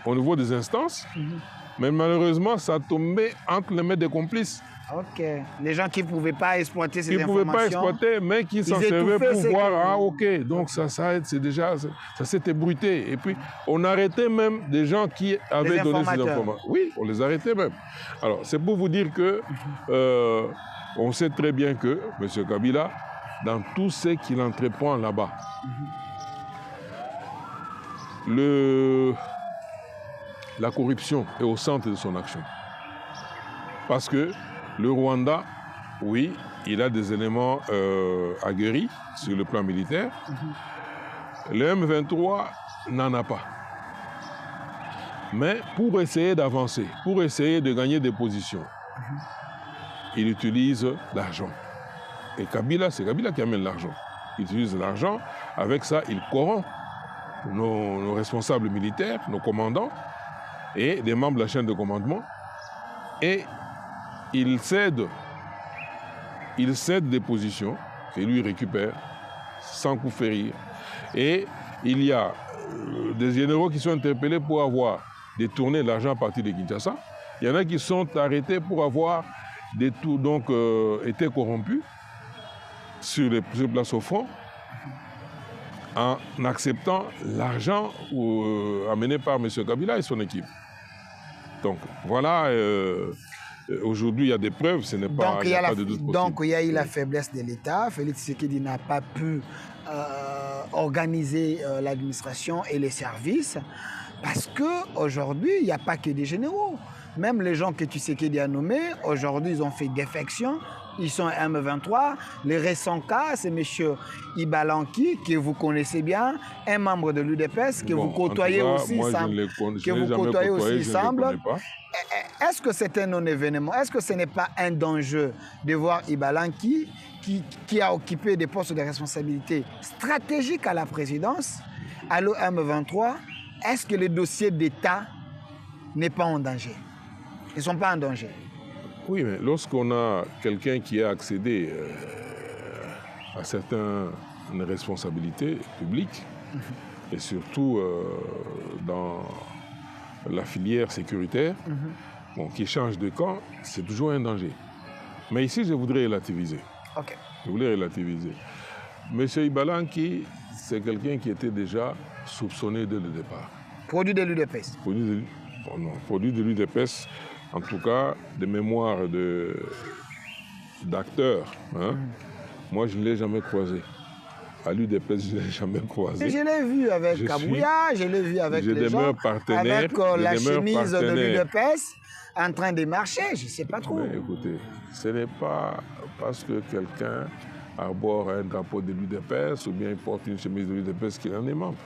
au niveau des instances, mais malheureusement, ça tombait entre les mains des complices. Ok. Les gens qui ne pouvaient pas exploiter ces informations. Qui ne pouvaient pas exploiter, mais qui s'en servaient pour voir, ah ok, donc ça c'est déjà, ça s'est ébruité. Et puis, on arrêtait même des gens qui avaient donné ces informations. Oui, on les arrêtait même. Alors, c'est pour vous dire que, on sait très bien que M. Kabila, dans tout ce qu'il entreprend là-bas, la corruption est au centre de son action. Parce que le Rwanda, oui, il a des éléments aguerris sur le plan militaire. Le M23 n'en a pas. Mais pour essayer d'avancer, pour essayer de gagner des positions, il utilise l'argent. Et Kabila, c'est Kabila qui amène l'argent. Il utilise l'argent. Avec ça, il corrompt nos responsables militaires, nos commandants et des membres de la chaîne de commandement. Et il cède des positions que lui récupère sans coup férir. Et il y a des généraux qui sont interpellés pour avoir détourné l'argent à partir de Kinshasa. Il y en a qui sont arrêtés pour avoir été corrompus sur les places au front en acceptant l'argent amené par M. Kabila et son équipe. Donc voilà, aujourd'hui il y a des preuves, ce n'est pas, donc, il n'y a pas de doute possible. Donc il y a eu la faiblesse de l'État, Félix Tshisekedi n'a pas pu organiser l'administration et les services, parce qu'aujourd'hui il n'y a pas que des généraux. Même les gens que Tshisekedi a nommés, aujourd'hui ils ont fait défection. Ils sont M23. Les récents cas, c'est M. Ibalanki, que vous connaissez bien, un membre de l'UDPS, que vous côtoyez aussi, il semble. Est-ce que c'est un non-événement? Est-ce que ce n'est pas un danger de voir Ibalanki, qui a occupé des postes de responsabilité stratégiques à la présidence, à l'OM23? Est-ce que le dossier d'État n'est pas en danger? Ils ne sont pas en danger. Oui, mais lorsqu'on a quelqu'un qui a accédé à certaines responsabilités publiques, et surtout dans la filière sécuritaire, qui change de camp, c'est toujours un danger. Mais ici, je voudrais relativiser. Okay. Je voulais relativiser. M. Ibalanki, c'est quelqu'un qui était déjà soupçonné dès le départ. Produit de l'UDPS. Produit de l'UDPS. En tout cas, des mémoires d'acteurs. Moi, je ne l'ai jamais croisé. À l'UDPS, je ne l'ai jamais croisé. Je l'ai vu avec Kabouya, je l'ai vu avec les gens, avec la chemise de l'UDPS, en train de marcher, je ne sais pas trop. Mais écoutez, ce n'est pas parce que quelqu'un arbore un drapeau de l'UDPS ou bien il porte une chemise de l'UDPS qu'il en est membre.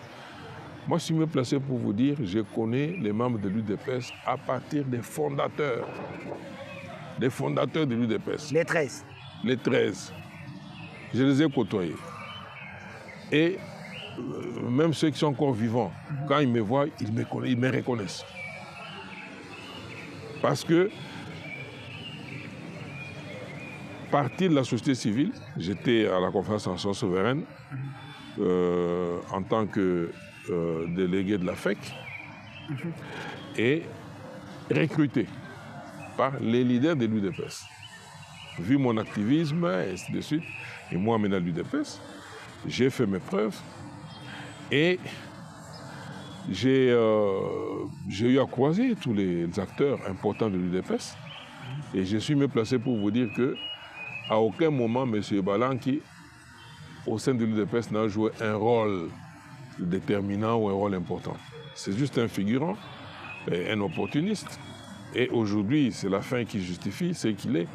Moi, je suis mieux placé pour vous dire, je connais les membres de l'UDPS à partir des fondateurs. Des fondateurs de l'UDPS. Les 13. Les 13. Je les ai côtoyés. Et même ceux qui sont encore vivants, quand ils me voient, ils me reconnaissent. Parce que, partie de la société civile, j'étais à la conférence nationale souveraine en tant que délégué de la FEC et recruté par les leaders de l'UDPS. Vu mon activisme, et ainsi de suite, et moi amené à l'UDPS, j'ai fait mes preuves et j'ai eu à croiser tous les acteurs importants de l'UDPS et je suis mieux placé pour vous dire que à aucun moment, M. Balanki, au sein de l'UDPS, n'a joué un rôle déterminant ou un rôle important. C'est juste un figurant, un opportuniste. Et aujourd'hui, c'est la fin qui justifie ce qu'il est,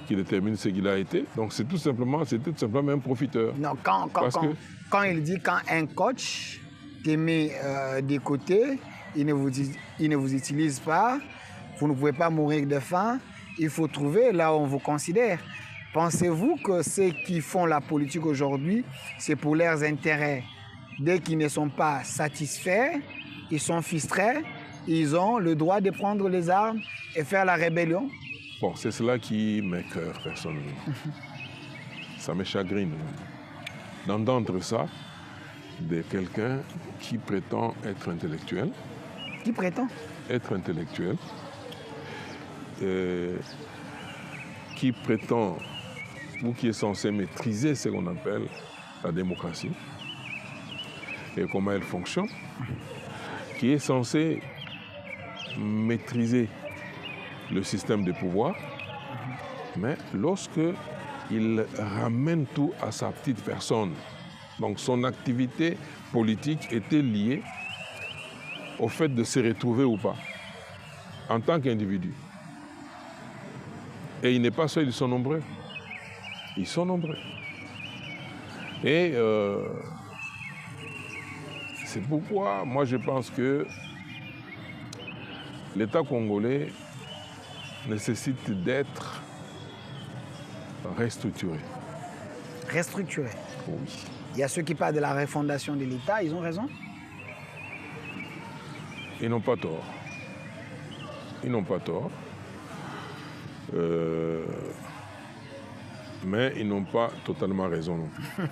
qui détermine ce qu'il a été. Donc c'était tout simplement un profiteur. Non, quand il dit quand un coach te met de côté, il ne vous utilise pas, vous ne pouvez pas mourir de faim, il faut trouver là où on vous considère. Pensez-vous que ceux qui font la politique aujourd'hui, c'est pour leurs intérêts? Dès qu'ils ne sont pas satisfaits, ils sont frustrés, ils ont le droit de prendre les armes et faire la rébellion? Bon, c'est cela qui m'écoeure personnellement. Ça me chagrine d'entendre ça de quelqu'un qui prétend être intellectuel. Qui prétend? Être intellectuel. Qui prétend ou qui est censé maîtriser ce qu'on appelle la démocratie et comment elle fonctionne, qui est censé maîtriser le système de pouvoir, mais lorsque il ramène tout à sa petite personne, donc son activité politique était liée au fait de se retrouver ou pas, en tant qu'individu. Et il n'est pas seul, ils sont nombreux. Ils sont nombreux. Et c'est pourquoi moi je pense que l'État congolais nécessite d'être restructuré. Restructuré? Oui. Il y a ceux qui parlent de la refondation de l'État, ils ont raison? Ils n'ont pas tort. Ils n'ont pas tort. Mais ils n'ont pas totalement raison non plus.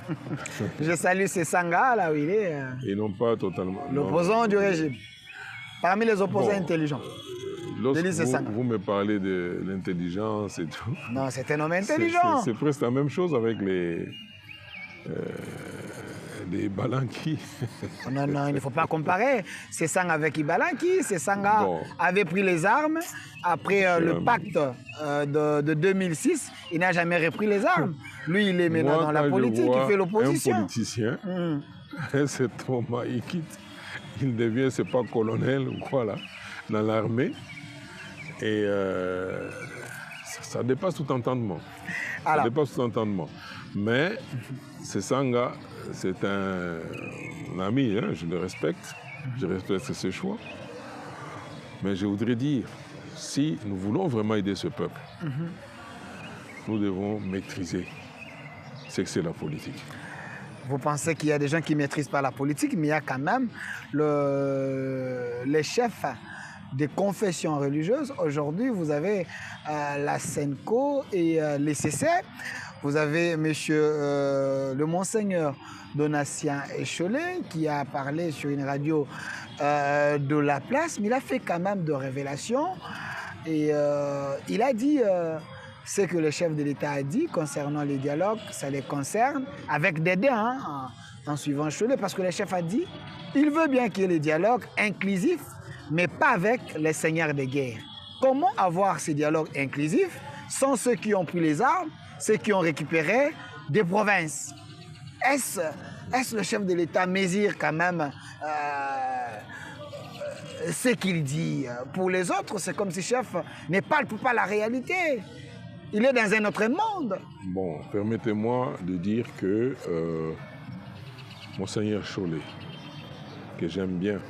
Je salue Sesanga, là où il est. Ils n'ont pas totalement... L'opposant du régime. Parmi les opposants intelligents. Lorsque vous me parlez de l'intelligence et tout... Non, c'est un homme intelligent. C'est presque la même chose avec les Balanki. Non, il ne faut pas comparer. Sesanga avec Ibalanki. Sesanga avait pris les armes. Après le pacte de 2006, il n'a jamais repris les armes. Lui, il est maintenant dans la politique, il fait l'opposition. Un politicien, cet homme, il quitte. Il devient, c'est pas colonel ou quoi là, dans l'armée. Et ça dépasse tout entendement. Ça dépasse tout entendement. Mais Sesanga, c'est un ami, hein, je le respecte. Je respecte ses choix. Mais je voudrais dire, si nous voulons vraiment aider ce peuple, nous devons maîtriser ce que c'est la politique. Vous pensez qu'il y a des gens qui ne maîtrisent pas la politique, mais il y a quand même les chefs des confessions religieuses. Aujourd'hui, vous avez la SENCO et les CC. Vous avez le Monseigneur Donatien Échelet qui a parlé sur une radio de la place, mais il a fait quand même de révélations. Et il a dit ce que le chef de l'État a dit concernant les dialogues, ça les concerne, avec des dés, en suivant Échelet, parce que le chef a dit il veut bien qu'il y ait les dialogues inclusifs, mais pas avec les seigneurs de guerre. Comment avoir ces dialogues inclusifs sans ceux qui ont pris les armes, ceux qui ont récupéré des provinces? Est-ce le chef de l'État mesure quand même ce qu'il dit? Pour les autres, c'est comme si le chef ne parle pas la réalité. Il est dans un autre monde. Bon, permettez-moi de dire que Monseigneur Cholet, que j'aime bien,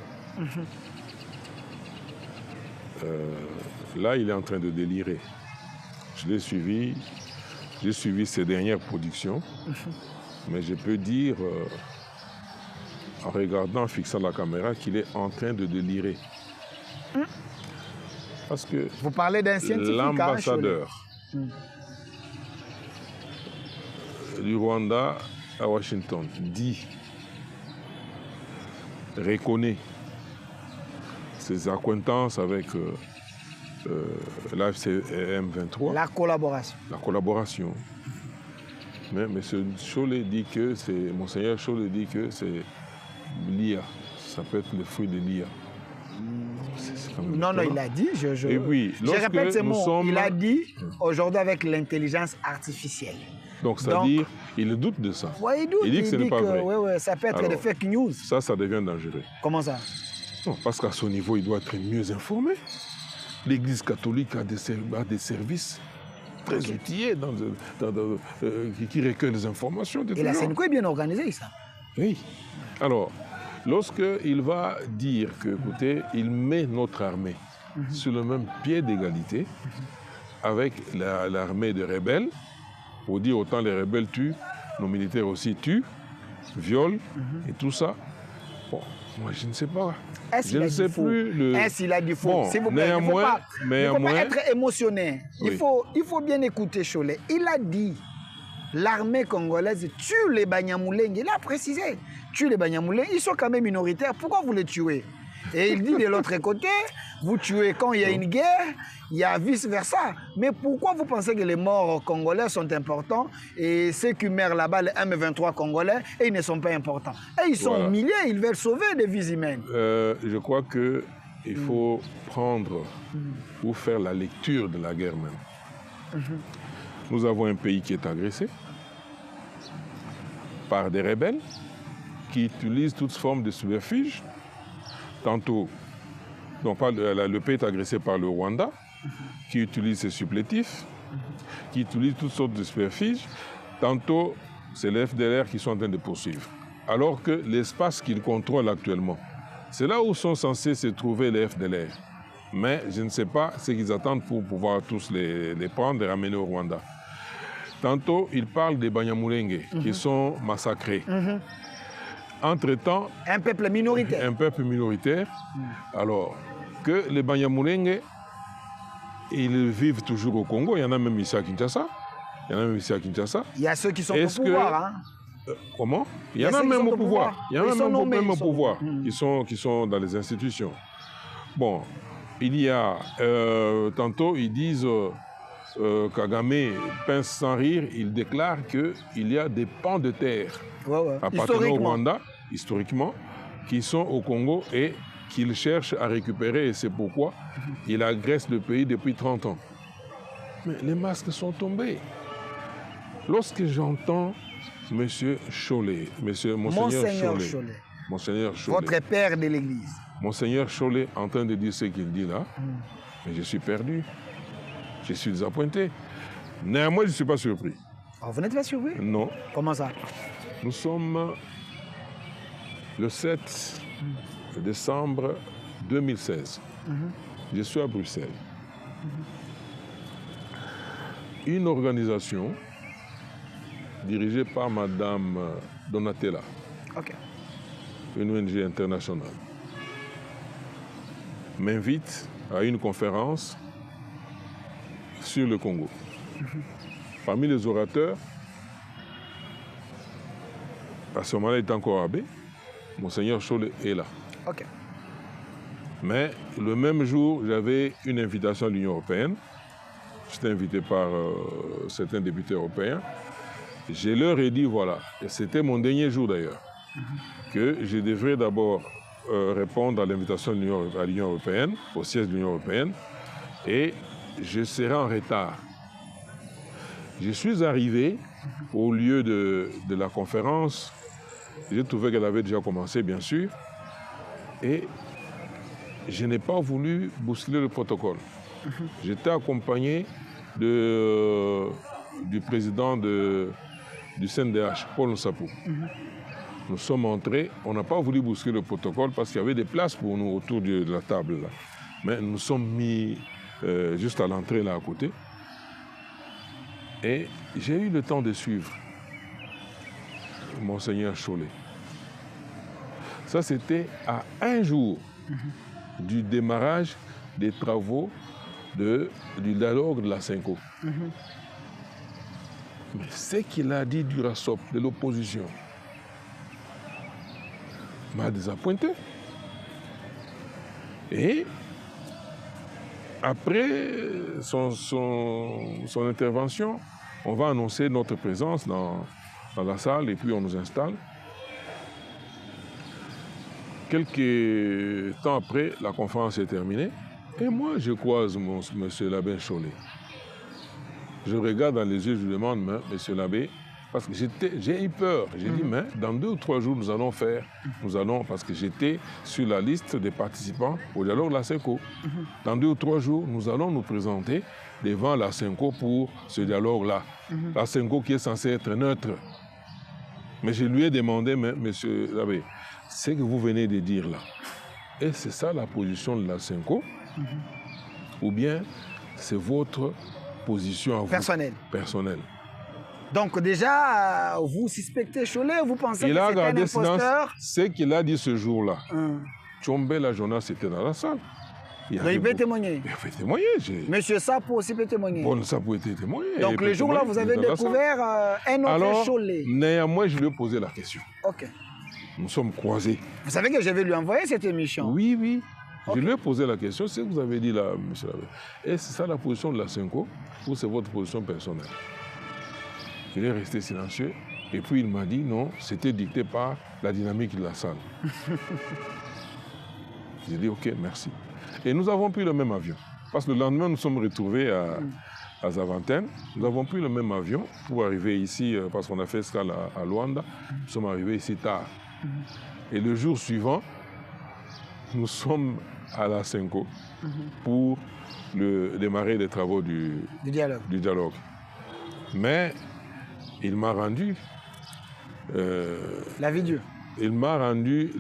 là, il est en train de délirer. Je l'ai suivi, j'ai suivi ses dernières productions, mais je peux dire, en regardant, en fixant la caméra, qu'il est en train de délirer. Parce que vous parlez d'un scientifique, l'ambassadeur du Rwanda à Washington dit, reconnaît ses acquaintances avec l'AFCM 23. La collaboration. La collaboration. Mais M. Cholet dit que c'est, Monseigneur Cholet dit que c'est l'IA. Ça peut être le fruit de l'IA. Non, il a dit, Et puis, je répète ces mots, il a dit aujourd'hui avec l'intelligence artificielle. Donc, c'est-à-dire, il doute de ça. Ouais, il doute. Il dit que ce n'est pas vrai. Ouais, ça peut être Alors, des fake news. Ça devient dangereux. Comment ça? Non, parce qu'à son niveau, il doit être mieux informé. L'Église catholique a des services très outillés qui recueillent les informations. Et la Sénéco est bien organisée, ça. Oui. Alors, lorsqu'il va dire que, écoutez, il met notre armée sur le même pied d'égalité avec l'armée des rebelles, pour dire autant les rebelles tuent, nos militaires aussi tuent, violent et tout ça. Bon, moi je ne sais pas. Je ne sais plus. Est-ce qu'il a du faux? Bon, S'il vous plaît, il ne faut pas être émotionné. Oui. Il faut bien écouter Cholet. Il a dit l'armée congolaise tue les Banyamulenge. Il a précisé, tue les Banyamulenge. Ils sont quand même minoritaires. Pourquoi vous les tuez? Et il dit de l'autre côté, vous tuez quand il y a une guerre, il y a vice-versa. Mais pourquoi vous pensez que les morts congolais sont importants et ceux qui meurent là-bas, les M23 congolais, et ils ne sont pas importants? Et ils sont milliers, ils veulent sauver des vies humaines. Je crois qu'il faut prendre ou faire la lecture de la guerre même. Nous avons un pays qui est agressé par des rebelles qui utilisent toutes formes de subterfuges. Tantôt, le pays est agressé par le Rwanda, qui utilise ses supplétifs, qui utilise toutes sortes de subterfuges. Tantôt, c'est les FDLR qui sont en train de poursuivre. Alors que l'espace qu'ils contrôlent actuellement, c'est là où sont censés se trouver les FDLR. Mais je ne sais pas ce qu'ils attendent pour pouvoir tous les prendre et ramener au Rwanda. Tantôt, ils parlent des Banyamulenge qui sont massacrés. Entre-temps, un peuple minoritaire. Un peuple minoritaire. Alors, que les Banyamulenge, ils vivent toujours au Congo. Il y en a même ici à Kinshasa. Il y a ceux qui sont au pouvoir. Comment? Il y en a même au pouvoir. Il y en a même au pouvoir. Qui sont dans les institutions. Bon, il y a... tantôt, ils disent... Kagame pince sans rire, il déclare qu'il y a des pans de terre appartenant au Rwanda, historiquement, qui sont au Congo et qu'il cherche à récupérer. Et c'est pourquoi il agresse le pays depuis 30 ans. Mais les masques sont tombés. Lorsque j'entends M. Cholet, Monseigneur Cholet, votre père de l'Église, Monseigneur Cholet en train de dire ce qu'il dit là, mais je suis perdu. Je suis désappointé. Néanmoins, je ne suis pas surpris. Oh, vous n'êtes pas surpris? Non. Comment ça? Nous sommes le 7 décembre 2016. Je suis à Bruxelles. Une organisation dirigée par Madame Donatella, une ONG internationale, m'invite à une conférence sur le Congo. Parmi les orateurs, à ce moment-là, il est encore abbé, Monseigneur Cholet est là. Mais le même jour, j'avais une invitation à l'Union européenne. J'étais invité par certains députés européens. Je leur ai dit, voilà, et c'était mon dernier jour d'ailleurs, que je devrais d'abord répondre à l'invitation à l'Union européenne, au siège de l'Union européenne, et je serai en retard. Je suis arrivé au lieu de la conférence. J'ai trouvé qu'elle avait déjà commencé, bien sûr. Et je n'ai pas voulu bousculer le protocole. J'étais accompagné du président du CNDH, Paul Nsapou. Nous sommes entrés, on n'a pas voulu bousculer le protocole parce qu'il y avait des places pour nous autour de la table. Là. Mais nous sommes mis juste à l'entrée là à côté. Et j'ai eu le temps de suivre Monseigneur Cholet. Ça, c'était à un jour du démarrage des travaux du dialogue de la Senko. Mais ce qu'il a dit du RASOP, de l'opposition, m'a désappointé. Et après son intervention, on va annoncer notre présence dans la salle et puis on nous installe. Quelques temps après, la conférence est terminée et moi je croise M. l'abbé Cholet. Je regarde dans les yeux, je lui demande, monsieur l'abbé, parce que j'ai eu peur. J'ai dit, mais dans 2 ou 3 jours, parce que j'étais sur la liste des participants au dialogue de la Senko. Dans 2 ou 3 jours, nous allons nous présenter devant la Senko pour ce dialogue-là. La Senko qui est censée être neutre. Mais je lui ai demandé, mais monsieur l'abbé, ce que vous venez de dire là, et c'est ça la position de la Senko, ou bien c'est votre position à vous personnelle. Donc déjà, vous suspectez Cholet, vous pensez que c'est un imposteur? Ce qu'il a dit ce jour-là. Tchombe la Jonas était dans la salle. Il peut témoigner. Il peut témoigner. Monsieur Sapo aussi peut témoigner. Bon, Sapo était témoigné. Donc le jour-là, vous avez découvert un autre Cholet. Néanmoins, je lui ai posé la question. Ok. Nous sommes croisés. Vous savez que je vais lui envoyer cette émission? Oui, oui. Okay. Je lui ai posé la question, c'est ce que vous avez dit là, monsieur l'abbé. Et c'est ça la position de la Senko ou c'est votre position personnelle? Il est resté silencieux et puis il m'a dit non, c'était dicté par la dynamique de la salle. J'ai dit ok, merci. Et nous avons pris le même avion. Parce que le lendemain, nous sommes retrouvés à Zaventem. Nous avons pris le même avion pour arriver ici, parce qu'on a fait escale à Luanda. Nous sommes arrivés ici tard. Et le jour suivant, nous sommes à la Senko pour démarrer les travaux du dialogue. Mais il m'a rendu... la vie Dieu. Il m'a rendu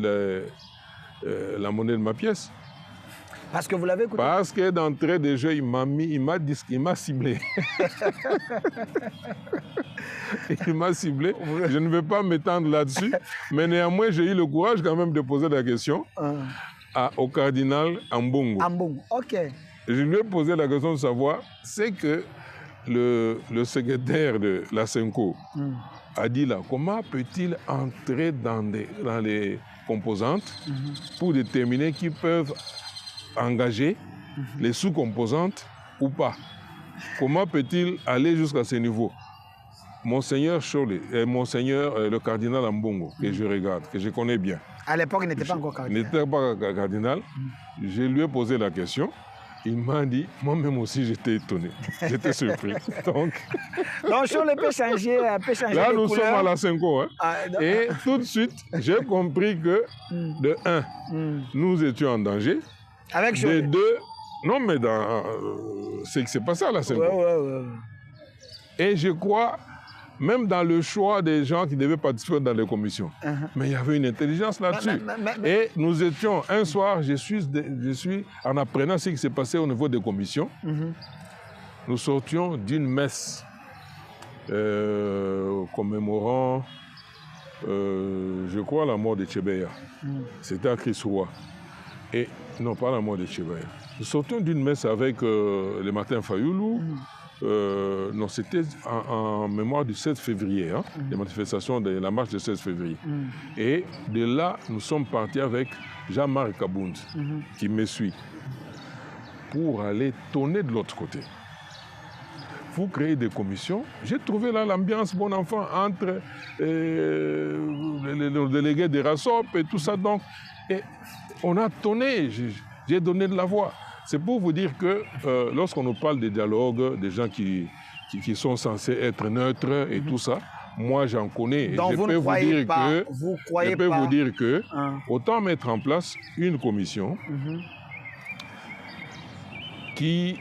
la monnaie de ma pièce. Parce que vous l'avez écouté? Parce que d'entrée de jeu, il m'a ciblé. Il m'a ciblé. Je ne vais pas m'étendre là-dessus, mais néanmoins, j'ai eu le courage quand même de poser la question au cardinal Ambongo. Ambongo, ok. Je lui ai posé la question de savoir, c'est que le secrétaire de la Senko a dit là, comment peut-il entrer dans les composantes pour déterminer qui peuvent engager les sous-composantes ou pas? Comment peut-il aller jusqu'à ce niveau? Monseigneur Cholet, Monseigneur le cardinal Ambongo, que je regarde, que je connais bien. À l'époque, il n'était pas encore cardinal. Il n'était pas cardinal. Je lui ai posé la question. Il m'a dit, moi-même aussi, j'étais étonné. J'étais surpris. Donc Cholet peut changer là, nous sommes à la Senko. Et tout de suite, j'ai compris que, de un, nous étions en danger. Avec Cholet. De deux, non, mais dans ce qui s'est passé à la Senko. Ouais. Et je crois, même dans le choix des gens qui devaient participer dans les commissions, mais il y avait une intelligence là-dessus. Et nous étions, un soir, je suis, en apprenant ce qui s'est passé au niveau des commissions, nous sortions d'une messe commémorant, je crois, la mort de Tchebeya. C'était à Christ-Roi. Et non, pas la mort de Tchebeya. Nous sortions d'une messe avec les Martin Fayoulou. Non, c'était en mémoire du 16 février, les manifestations de la marche du 16 février. Et de là, nous sommes partis avec Jean-Marc Kabound, qui me suit, pour aller tourner de l'autre côté. Pour créer des commissions. J'ai trouvé là l'ambiance bon enfant entre les délégués des RASOP et tout ça. Donc, et on a tourné, j'ai donné de la voix. C'est pour vous dire que lorsqu'on nous parle des dialogues, des gens qui sont censés être neutres et tout ça, moi j'en connais. Donc je peux vous dire que autant mettre en place une commission qui,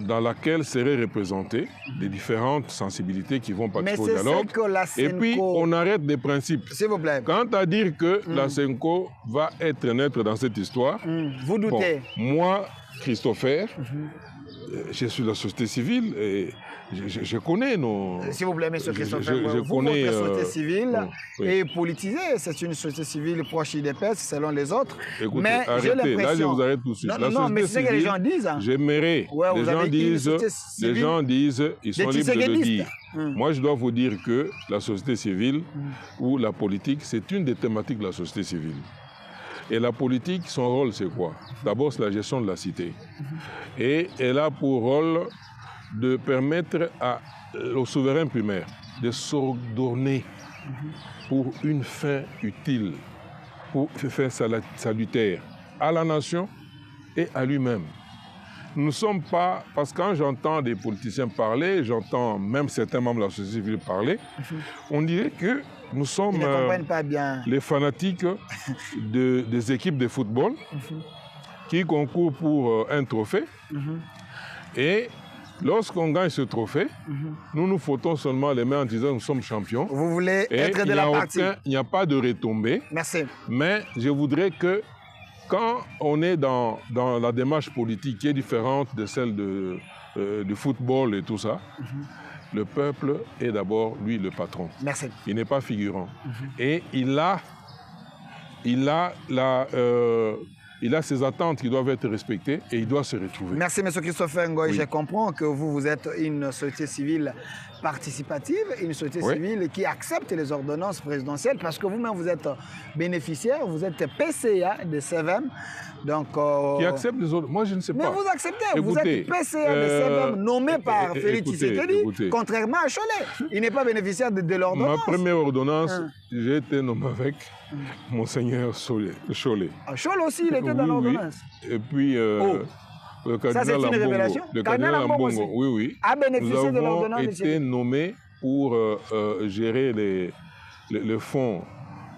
dans laquelle seraient représentées les différentes sensibilités qui vont participer au dialogue. Et puis, on arrête des principes. S'il vous plaît. Quant à dire que la Senko va être neutre dans cette histoire, vous doutez. Bon, moi, Christopher, je suis de la société civile et je connais nos... S'il vous plaît, M. Christopher, vous, connais, votre société civile oui. est politisée. C'est une société civile proche IDPS selon les autres. Écoutez, mais j'ai arrêtez, là je l'impression... vous arrête tout de suite. Non, mais c'est ce que les gens disent. Hein. J'aimerais. Ouais, les gens disent, ils sont libres de le dire. Moi, je dois vous dire que la société civile ou la politique, c'est une des thématiques de la société civile. Et la politique, son rôle, c'est quoi? D'abord, c'est la gestion de la cité. Et elle a pour rôle de permettre au souverain primaire de s'ordonner pour une fin utile, pour une fin salutaire à la nation et à lui-même. Nous ne sommes pas... Parce que quand j'entends des politiciens parler, j'entends même certains membres de la société civile parler, on dirait que nous sommes ils ne comprennent pas bien. Les fanatiques des équipes de football qui concourent pour un trophée. Et lorsqu'on gagne ce trophée, nous nous frottons seulement les mains en disant nous sommes champions. Vous voulez être de la partie. Il n'y a pas de retombée. Merci. Mais je voudrais que quand on est dans la démarche politique qui est différente de celle du football et tout ça, le peuple est d'abord, lui, le patron. Merci. Il n'est pas figurant. Et il a ses attentes qui doivent être respectées et il doit se retrouver. Merci, M. Christopher Ngoy. Oui. Je comprends que vous êtes une société civile participative, une société civile qui accepte les ordonnances présidentielles parce que vous-même, vous êtes bénéficiaire, vous êtes PCA de CVM. Donc, qui accepte les ordonnances? Moi, je ne sais pas. Mais vous acceptez, écoutez, vous êtes PCA de CVM nommé par Félix Tshisekedi, contrairement à Cholet. Il n'est pas bénéficiaire de l'ordonnance. Ma première ordonnance, j'ai été nommé avec Monseigneur Cholet. Cholet aussi, il était dans l'ordonnance. Oui. Et puis... le ça, c'est une révélation. Le cardinal Lambongo, oui. A bénéficié de l'ordonnance. Nous avons été nommés pour gérer le fonds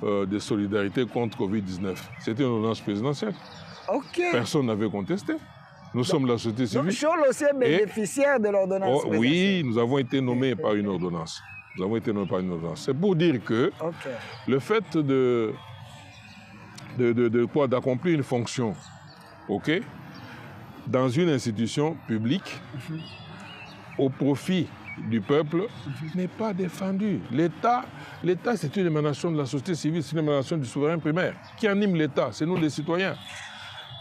de solidarité contre Covid-19. C'était une ordonnance présidentielle. OK. Personne n'avait contesté. Nous sommes la société civile. Donc, Cholet aussi est bénéficiaire de l'ordonnance présidentielle. Oui, nous avons été nommés par une ordonnance. Nous avons été nommés par une ordonnance. C'est pour dire que le fait d'accomplir une fonction, OK, dans une institution publique, au profit du peuple, n'est pas défendu. L'État, c'est une émanation de la société civile, c'est une émanation du souverain primaire. Qui anime l'État? C'est nous les citoyens.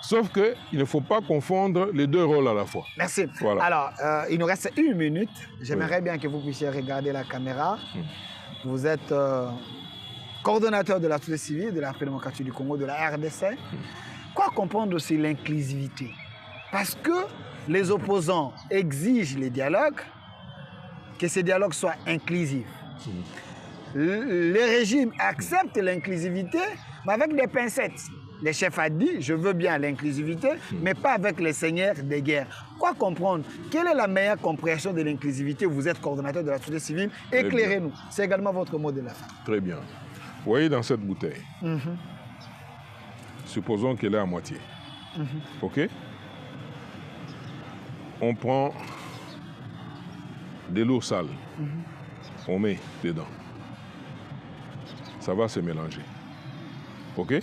Sauf qu'il ne faut pas confondre les deux rôles à la fois. Merci. Voilà. Alors, il nous reste 1 minute. J'aimerais bien que vous puissiez regarder la caméra. Vous êtes coordonnateur de la société civile, de la République démocratique du Congo, de la RDC. Quoi comprendre aussi l'inclusivité? Parce que les opposants exigent les dialogues, que ces dialogues soient inclusifs. Les régimes acceptent l'inclusivité, mais avec des pincettes. Le chef a dit, je veux bien l'inclusivité, mais pas avec les seigneurs des guerres. Quoi comprendre? Quelle est la meilleure compréhension de l'inclusivité? Vous êtes coordonnateur de la société civile, éclairez-nous. C'est également votre mot de la fin. Très bien. Vous voyez dans cette bouteille, supposons qu'elle est à moitié. OK? On prend de l'eau sale, on met dedans. Ça va se mélanger. OK?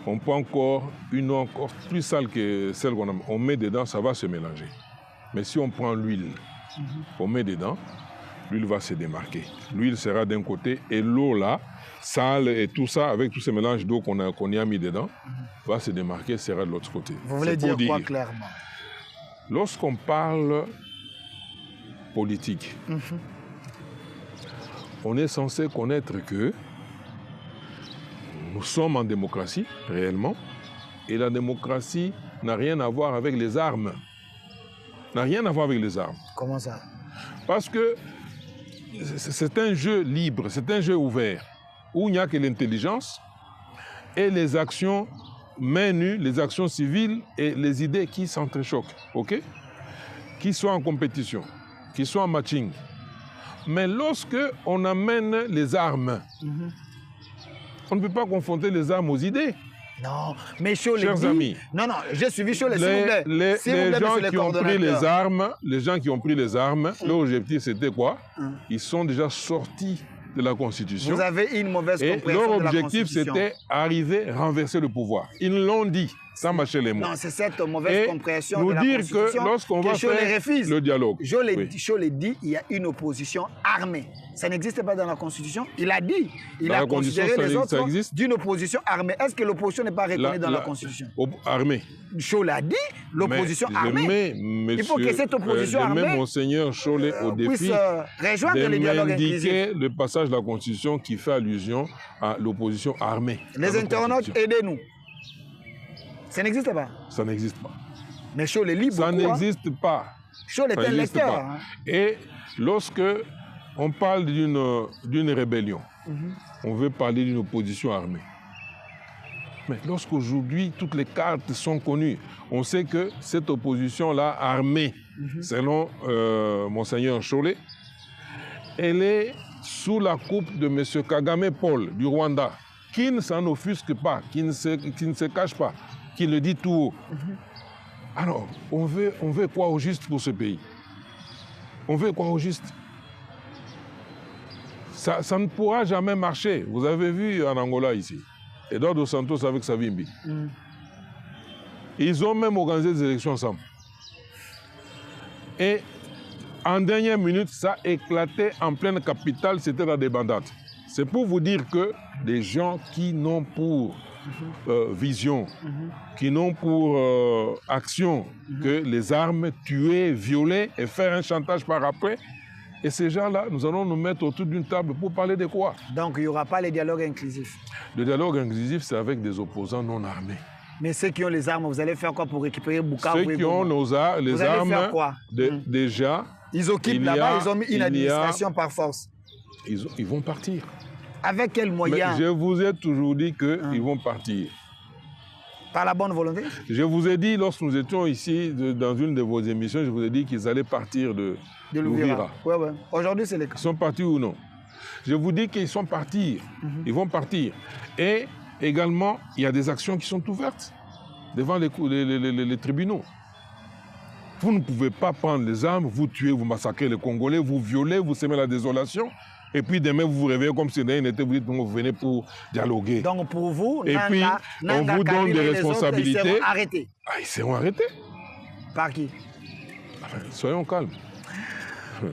On prend encore une eau encore plus sale que celle qu'on a. On met dedans, ça va se mélanger. Mais si on prend l'huile, on met dedans, l'huile va se démarquer. L'huile sera d'un côté et l'eau là, sale et tout ça, avec tous ces mélanges d'eau qu'on y a mis dedans, va se démarquer, sera de l'autre côté. Vous voulez dire quoi clairement? Lorsqu'on parle politique, on est censé connaître que nous sommes en démocratie, réellement, et la démocratie n'a rien à voir avec les armes. N'a rien à voir avec les armes. Comment ça? Parce que c'est un jeu libre, c'est un jeu ouvert, où il n'y a que l'intelligence et les actions main nue, les actions civiles et les idées qui s'entrechoquent, OK? Qui sont en compétition, qui sont en matching. Mais lorsque on amène les armes, on ne peut pas confronter les armes aux idées. Non, mais Cholet Chers amis, non, j'ai suivi Cholet, s'il vous plaît. Les gens qui ont pris les armes, leur objectif c'était quoi? Ils sont déjà sortis de la Constitution. Vous avez une mauvaise compréhension de la Constitution. Leur objectif c'était arriver, renverser le pouvoir. Ils l'ont dit. sans mâcher les mots. Non, c'est cette mauvaise Et compréhension nous de la dire Constitution que lorsqu'on va faire le dialogue, Cholet dit il y a une opposition armée. Ça n'existe pas dans la Constitution. Il a dit, il a considéré les autres d'une opposition armée. Est-ce que l'opposition n'est pas reconnue dans la Constitution? Armée. Cholet a dit l'opposition armée. Il faut que cette opposition armée Monseigneur Cholet au défi rejoindre le dialogue inclusif. Le passage de la Constitution qui fait allusion à l'opposition armée. Les internautes, aidez-nous. Ça n'existe pas. Ça n'existe pas. Mais Cholet lit beaucoup. Ça n'existe pas. Cholet est un lecteur. Hein. Et lorsque on parle d'une rébellion, on veut parler d'une opposition armée. Mais lorsqu'aujourd'hui, toutes les cartes sont connues, on sait que cette opposition-là, armée, selon Monseigneur Cholet, elle est sous la coupe de M. Kagame Paul du Rwanda, qui ne s'en offusque pas, qui ne se cache pas, qui le dit tout haut. Alors, on veut quoi au juste pour ce pays? On veut quoi au juste? Ça ne pourra jamais marcher. Vous avez vu en Angola ici, Eduardo Santos avec Savimbi. Ils ont même organisé des élections ensemble. Et en dernière minute, ça éclatait en pleine capitale, c'était la débandade. C'est pour vous dire que des gens qui n'ont pour vision, qui n'ont pour action que les armes, tuer, violer et faire un chantage par après, et ces gens-là, nous allons nous mettre autour d'une table pour parler de quoi? Donc, il n'y aura pas le dialogue inclusif. Le dialogue inclusif, c'est avec des opposants non armés. Mais ceux qui ont les armes, vous allez faire quoi pour récupérer Bukavu? Ceux qui ont les armes, faire quoi? Déjà... Ils occupent là-bas, ils ont mis une administration par force. Ils vont partir. Avec quels moyens? Mais je vous ai toujours dit qu'ils vont partir. Par la bonne volonté? Je vous ai dit, lorsque nous étions ici, dans une de vos émissions, je vous ai dit qu'ils allaient partir de Louvira. Ouais. Aujourd'hui, c'est les cas. Ils sont partis ou non? Je vous dis qu'ils sont partis. Ils vont partir. Et également, il y a des actions qui sont ouvertes devant les tribunaux. Vous ne pouvez pas prendre les armes, vous tuez, vous massacrez les Congolais, vous violez, vous semez la désolation. Et puis demain, vous vous réveillez comme si rien n'était, vous dites que vous venez pour dialoguer. Donc pour vous, et puis on vous donne des responsabilités. Ils seront arrêtés. Ils seront arrêtés. Par qui? Enfin, soyons calmes.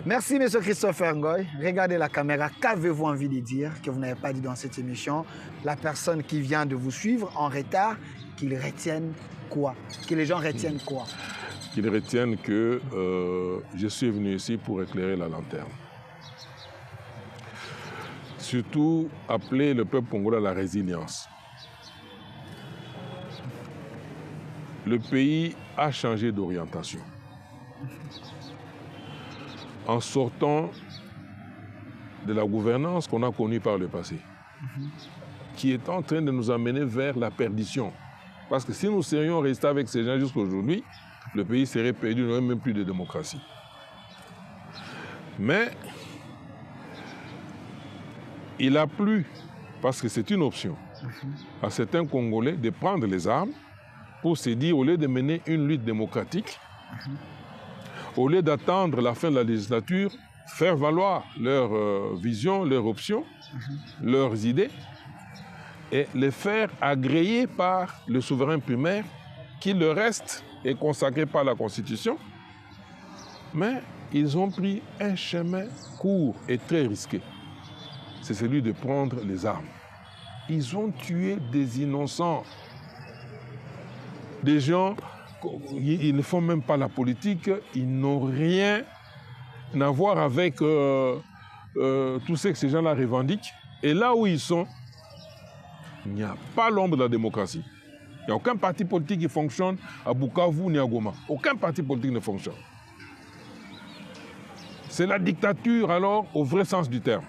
Merci, M. Christopher Ngoy. Regardez la caméra. Qu'avez-vous envie de dire que vous n'avez pas dit dans cette émission? La personne qui vient de vous suivre en retard, qu'ils retiennent quoi? Que les gens retiennent quoi? Qu'ils retiennent que je suis venu ici pour éclairer la lanterne. Surtout, appeler le peuple congolais à la résilience. Le pays a changé d'orientation. En sortant de la gouvernance qu'on a connue par le passé, qui est en train de nous amener vers la perdition. Parce que si nous serions restés avec ces gens jusqu'à aujourd'hui, le pays serait perdu, il n'y aurait même plus de démocratie. Mais il a plu, parce que c'est une option, à certains Congolais de prendre les armes pour se dire, au lieu de mener une lutte démocratique, au lieu d'attendre la fin de la législature, faire valoir leur vision, leurs options, leurs idées, et les faire agréer par le souverain primaire, qui le reste est consacré par la Constitution. Mais ils ont pris un chemin court et très risqué. C'est celui de prendre les armes. Ils ont tué des innocents. Des gens, ils ne font même pas la politique, ils n'ont rien à voir avec tout ce que ces gens-là revendiquent. Et là où ils sont, il n'y a pas l'ombre de la démocratie. Il n'y a aucun parti politique qui fonctionne à Bukavu ni à Goma. Aucun parti politique ne fonctionne. C'est la dictature alors au vrai sens du terme.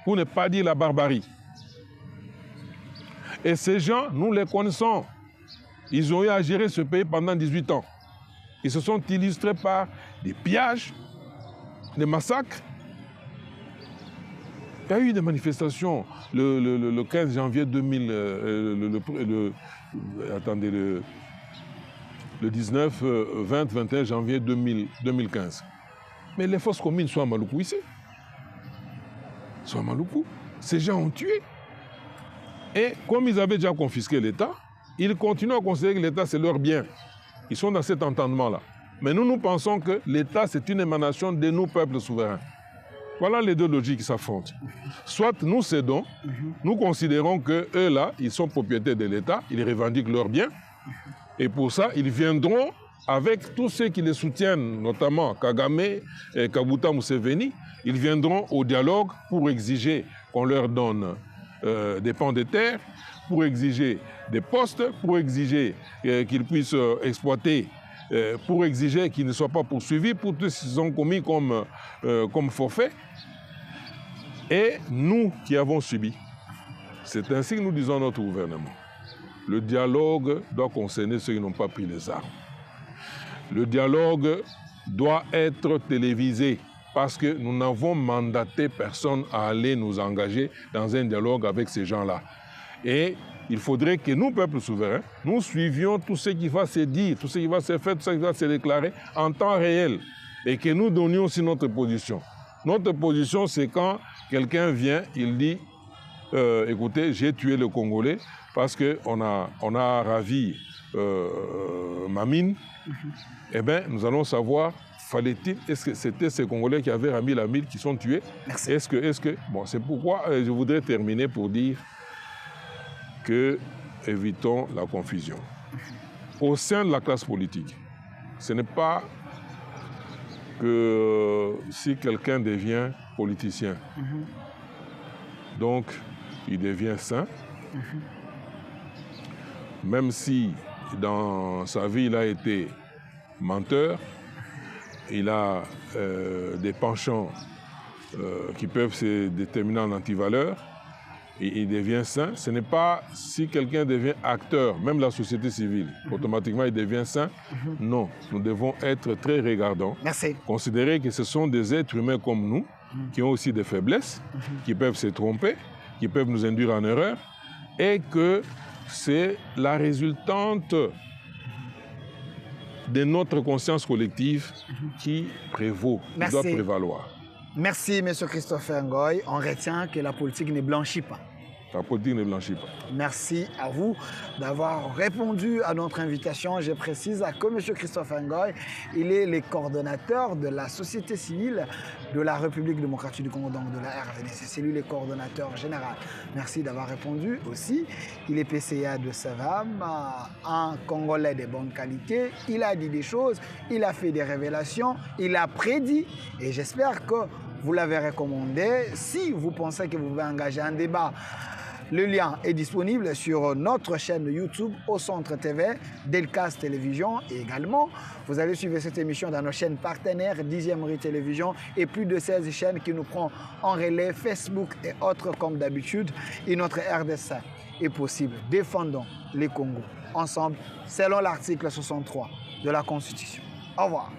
Pour ne pas dire la barbarie. Et ces gens, nous les connaissons. Ils ont eu à gérer ce pays pendant 18 ans. Ils se sont illustrés par des pillages, des massacres. Il y a eu des manifestations le 15 janvier 2000, le 19, 20, 21 janvier 2015. Mais les forces communes sont à Maluku ici. Ils sont à Maluku. Ces gens ont tué. Et comme ils avaient déjà confisqué l'État, ils continuent à considérer que l'État, c'est leur bien. Ils sont dans cet entendement-là. Mais nous, nous pensons que l'État, c'est une émanation de nos peuples souverains. Voilà les deux logiques qui s'affrontent. Soit nous cédons, nous considérons qu'eux, là, ils sont propriétaires de l'État, ils revendiquent leurs biens, et pour ça, ils viendront avec tous ceux qui les soutiennent, notamment Kagame et Kaguta Museveni, ils viendront au dialogue pour exiger qu'on leur donne des pans de terre, pour exiger des postes, pour exiger qu'ils puissent exploiter, pour exiger qu'ils ne soient pas poursuivis pour tout ce qu'ils ont commis comme forfait. Et nous qui avons subi, c'est ainsi que nous disons à notre gouvernement. Le dialogue doit concerner ceux qui n'ont pas pris les armes. Le dialogue doit être télévisé parce que nous n'avons mandaté personne à aller nous engager dans un dialogue avec ces gens-là. Et il faudrait que nous, peuple souverain, nous suivions tout ce qui va se dire, tout ce qui va se faire, tout ce qui va se déclarer en temps réel. Et que nous donnions aussi notre position. Notre position, c'est quand quelqu'un vient, il dit écoutez, j'ai tué le Congolais parce qu'on a ravi ma mine. Eh bien, nous allons savoir, fallait-il, est-ce que c'était ces Congolais qui avaient ravi la mine qui sont tués? Merci. Bon, c'est pourquoi je voudrais terminer pour dire que évitons la confusion. Au sein de la classe politique, ce n'est pas que si quelqu'un devient politicien, donc il devient saint, même si dans sa vie il a été menteur, il a des penchants qui peuvent se déterminer en antivaleur, et il devient saint. Ce n'est pas si quelqu'un devient acteur, même la société civile, automatiquement il devient saint. Non, nous devons être très regardants. Merci. Considérer que ce sont des êtres humains comme nous, qui ont aussi des faiblesses, qui peuvent se tromper, qui peuvent nous induire en erreur, et que c'est la résultante de notre conscience collective qui prévaut, qui doit prévaloir. Merci, M. Christopher Ngoy. On retient que la politique ne blanchit pas. La politique ne blanchit pas. Merci à vous d'avoir répondu à notre invitation. Je précise que M. Christopher Ngoy, il est le coordonnateur de la société civile de la République démocratique du Congo, donc de la RDC. C'est lui le coordonnateur général. Merci d'avoir répondu aussi. Il est PCA de Savam, un Congolais de bonne qualité. Il a dit des choses, il a fait des révélations, il a prédit et j'espère que vous l'avez recommandé. Si vous pensez que vous pouvez engager un débat, le lien est disponible sur notre chaîne YouTube Au Centre TV, Delcast Télévision. Et également, vous allez suivre cette émission dans nos chaînes partenaires, 10e Rue Télévision et plus de 16 chaînes qui nous prennent en relais, Facebook et autres comme d'habitude. Et notre RDC est possible. Défendons les Congos ensemble, selon l'article 63 de la Constitution. Au revoir.